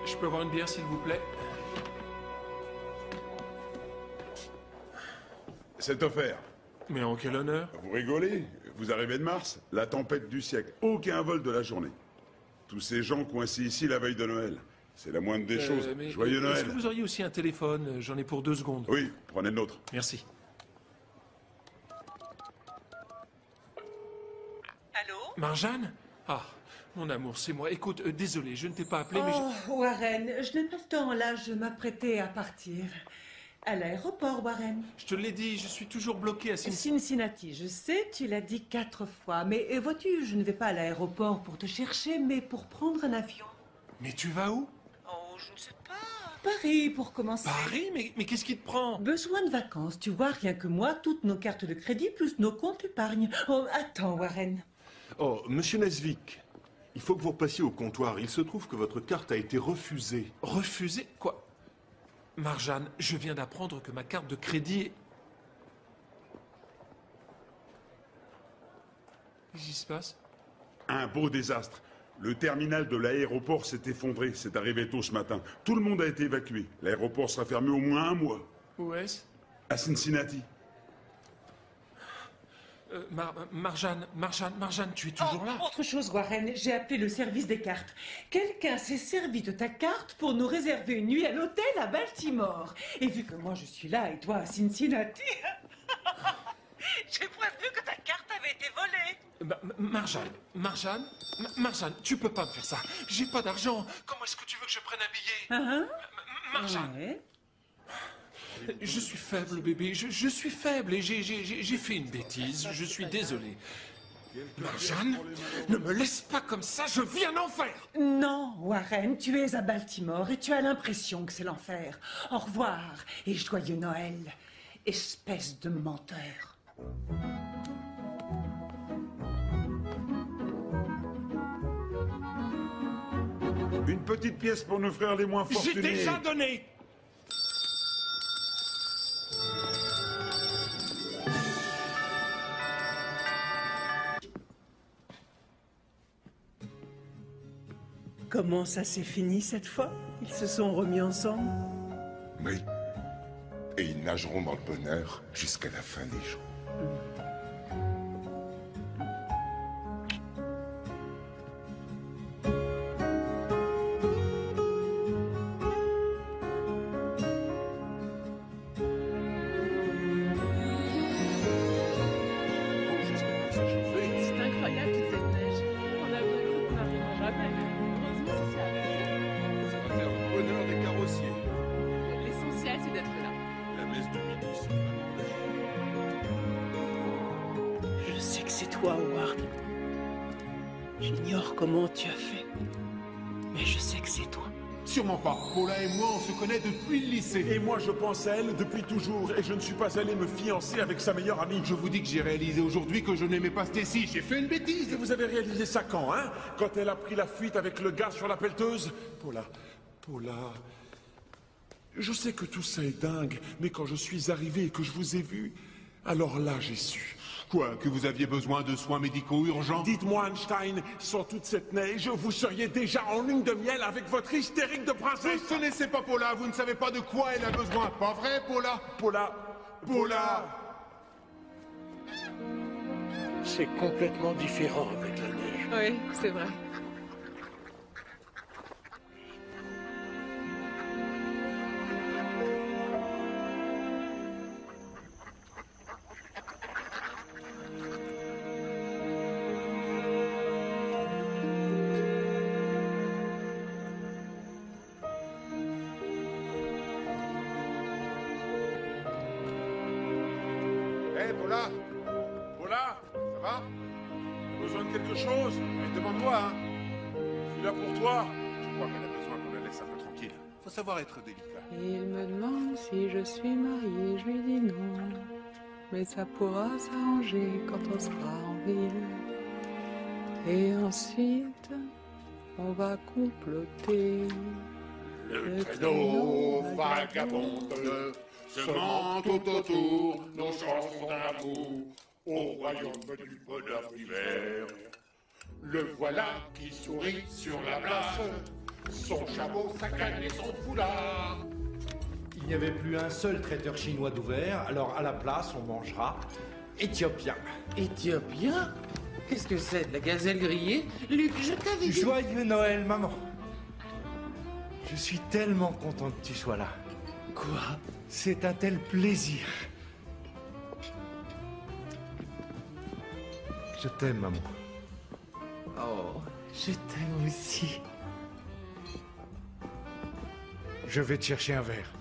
Je peux avoir une bière, s'il vous plaît? C'est offert. Mais en quel honneur? Vous rigolez? Vous arrivez de Mars? La tempête du siècle. Aucun vol de la journée. Tous ces gens coincés ici la veille de Noël. C'est la moindre des choses. Mais Joyeux Noël. Est-ce que vous auriez aussi un téléphone? J'en ai pour 2 secondes. Oui, prenez le nôtre. Merci. Allô? Marjane? Ah, mon amour, c'est moi. Écoute, désolé, je ne t'ai pas appelé, mais Oh, Warren, je n'ai pas le temps, là, je m'apprêtais à partir. À l'aéroport, Warren. je te l'ai dit, je suis toujours bloqué à Cincinnati, je sais, tu l'as dit 4 fois. Mais vois-tu, je ne vais pas à l'aéroport pour te chercher, mais pour prendre un avion. Mais tu vas où? Oh, je ne sais pas. Paris, pour commencer. Paris? Mais qu'est-ce qui te prend? Besoin de vacances, tu vois, rien que moi, toutes nos cartes de crédit plus nos comptes épargne. Oh, attends, Warren. Oh, monsieur Nesvik, il faut que vous repassiez au comptoir. Il se trouve que votre carte a été refusée. Refusée? Quoi? Marjane, je viens d'apprendre que ma carte de crédit est... Qu'est-ce qui se passe? Un beau désastre. Le terminal de l'aéroport s'est effondré. C'est arrivé tôt ce matin. Tout le monde a été évacué. L'aéroport sera fermé au moins 1 mois. Où est-ce? À Cincinnati. Marjane, tu es toujours là? Autre chose, Warren, j'ai appelé le service des cartes. Quelqu'un s'est servi de ta carte pour nous réserver une nuit à l'hôtel à Baltimore. Et vu que moi je suis là et toi à Cincinnati, j'ai prévenu que ta carte avait été volée. Marjane, tu peux pas me faire ça. J'ai pas d'argent. Comment est-ce que tu veux que je prenne un billet? Marjane. Ouais. Je suis faible, bébé. Je suis faible et j'ai fait une bêtise. Je suis désolé. Marjane, ne me laisse pas comme ça. Je viens d'enfer. Non, Warren, tu es à Baltimore et tu as l'impression que c'est l'enfer. Au revoir et joyeux Noël, espèce de menteur. Une petite pièce pour nos frères les moins fortunés. J'ai déjà donné. Comment ça s'est fini cette fois? Ils se sont remis ensemble? Oui. Et ils nageront dans le bonheur jusqu'à la fin des jours. C'est incroyable toute cette neige. On a beau dire qu'on n'arrivera jamais. Heureusement, ça s'est arrêté. Ça va faire le bonheur des carrossiers. L'essentiel, c'est d'être là. La messe de midi, c'est vraiment Je sais que c'est toi, Howard. J'ignore comment tu as fait, mais je sais que c'est toi. Sûrement pas. Paula et moi, on se connaît depuis le lycée. Et moi, je pense à elle depuis toujours. Et je ne suis pas allé me fiancer avec sa meilleure amie. Je vous dis que j'ai réalisé aujourd'hui que je n'aimais pas Stacy. J'ai fait une bêtise. Et vous avez réalisé ça quand, hein? Quand elle a pris la fuite avec le gars sur la pelleteuse? Paula. Je sais que tout ça est dingue, mais quand je suis arrivé et que je vous ai vu, Alors là, j'ai su. Quoi, que vous aviez besoin de soins médicaux urgents? Dites-moi, Einstein, sans toute cette neige, vous seriez déjà en lune de miel avec votre hystérique de princesse. Vous ne connaissez pas Paula, vous ne savez pas de quoi elle a besoin, pas vrai, Paula? Paula. C'est complètement différent avec la neige. Oui, c'est vrai. Hé, Paula? Paula, ça va? T'as besoin de quelque chose? Mais demande-moi, hein. Je suis là pour toi. Je crois qu'elle a besoin qu'on la laisse un peu tranquille. Faut savoir être délicat. Il me demande si je suis mariée, je lui dis non. Mais ça pourra s'arranger quand on sera en ville. Et ensuite, on va comploter. Le traîneau vagabonde se ment tout autour, nos chansons d'amour, au royaume du bonheur d'hiver. Le voilà qui sourit sur la place, son chapeau, sa canne et son foulard. Il n'y avait plus un seul traiteur chinois d'ouvert, alors à la place, on mangera éthiopien. Éthiopien? Qu'est-ce que c'est, de la gazelle grillée? Luc, je t'avais dit... Joyeux Noël, maman. Je suis tellement content que tu sois là. Quoi? C'est un tel plaisir. Je t'aime, maman. Oh, je t'aime aussi. Je vais te chercher un verre.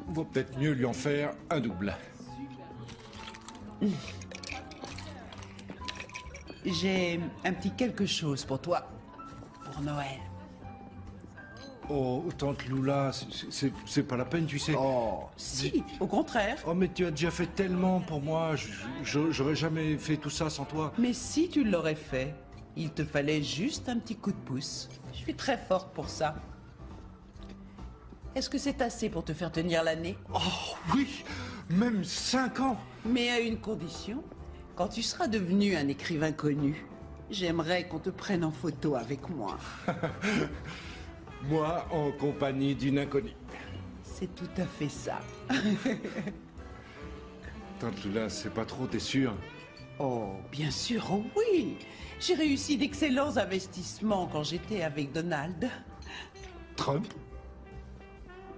Vaut peut-être mieux lui en faire un double. J'ai un petit quelque chose pour toi, pour Noël. Oh, tante Lula, c'est pas la peine, tu sais. Oh, si, au contraire. Oh, mais tu as déjà fait tellement pour moi. J'aurais jamais fait tout ça sans toi. Mais si tu l'aurais fait, il te fallait juste un petit coup de pouce. Je suis très forte pour ça. Est-ce que c'est assez pour te faire tenir l'année? Oh oui, même 5 ans. Mais à une condition, quand tu seras devenu un écrivain connu, j'aimerais qu'on te prenne en photo avec moi. Moi, en compagnie d'une inconnue. C'est tout à fait ça. Tante Lula, c'est pas trop, t'es sûre? Oh, bien sûr, oh oui. J'ai réussi d'excellents investissements quand j'étais avec Donald. Trump?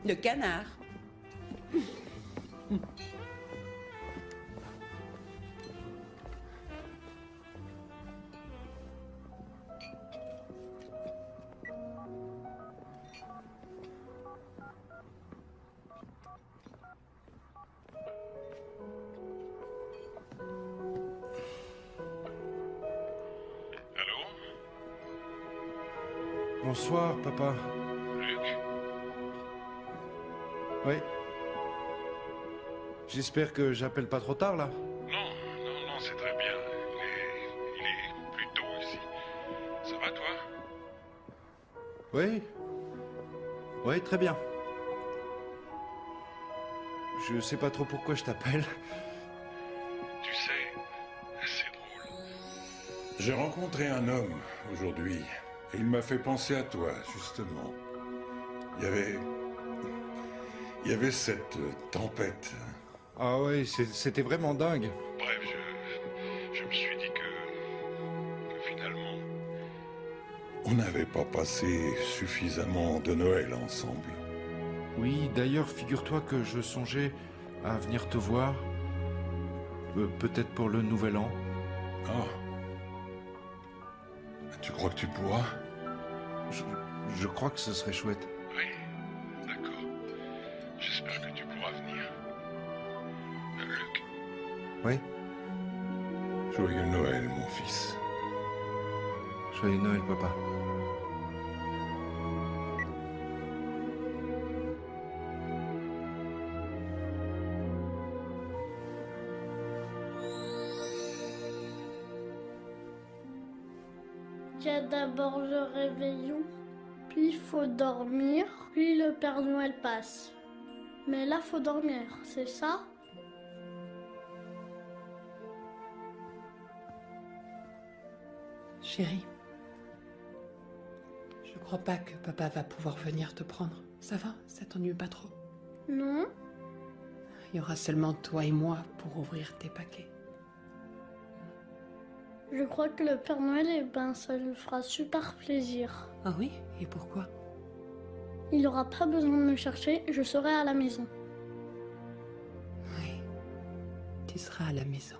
Le canard. Bonsoir, papa. Luc? Oui. J'espère que j'appelle pas trop tard, là. Non, c'est très bien. Il est plus tôt ici. Ça va, toi? Oui. Oui, très bien. Je sais pas trop pourquoi je t'appelle. Tu sais, c'est drôle. J'ai rencontré un homme aujourd'hui. Et il m'a fait penser à toi, justement. Il y avait cette tempête. Ah oui, c'était vraiment dingue. Bref, je me suis dit que finalement... On n'avait pas passé suffisamment de Noël ensemble. Oui, d'ailleurs, figure-toi que je songeais à venir te voir. Peut-être pour le nouvel an. Ah. Tu crois que tu pourras? Je crois que ce serait chouette. Oui, d'accord. J'espère que tu pourras venir. Luc? Oui? Joyeux Noël, mon fils. Joyeux Noël, papa. Il y a d'abord le réveillon, puis il faut dormir, puis le Père Noël passe. Mais là, faut dormir, c'est ça? Chérie, je crois pas que papa va pouvoir venir te prendre. Ça va? Ça t'ennuie pas trop? Non. Il y aura seulement toi et moi pour ouvrir tes paquets. Je crois que le Père Noël, eh ben, ça lui fera super plaisir. Ah oui? Et pourquoi? Il n'aura pas besoin de me chercher, je serai à la maison. Oui, tu seras à la maison.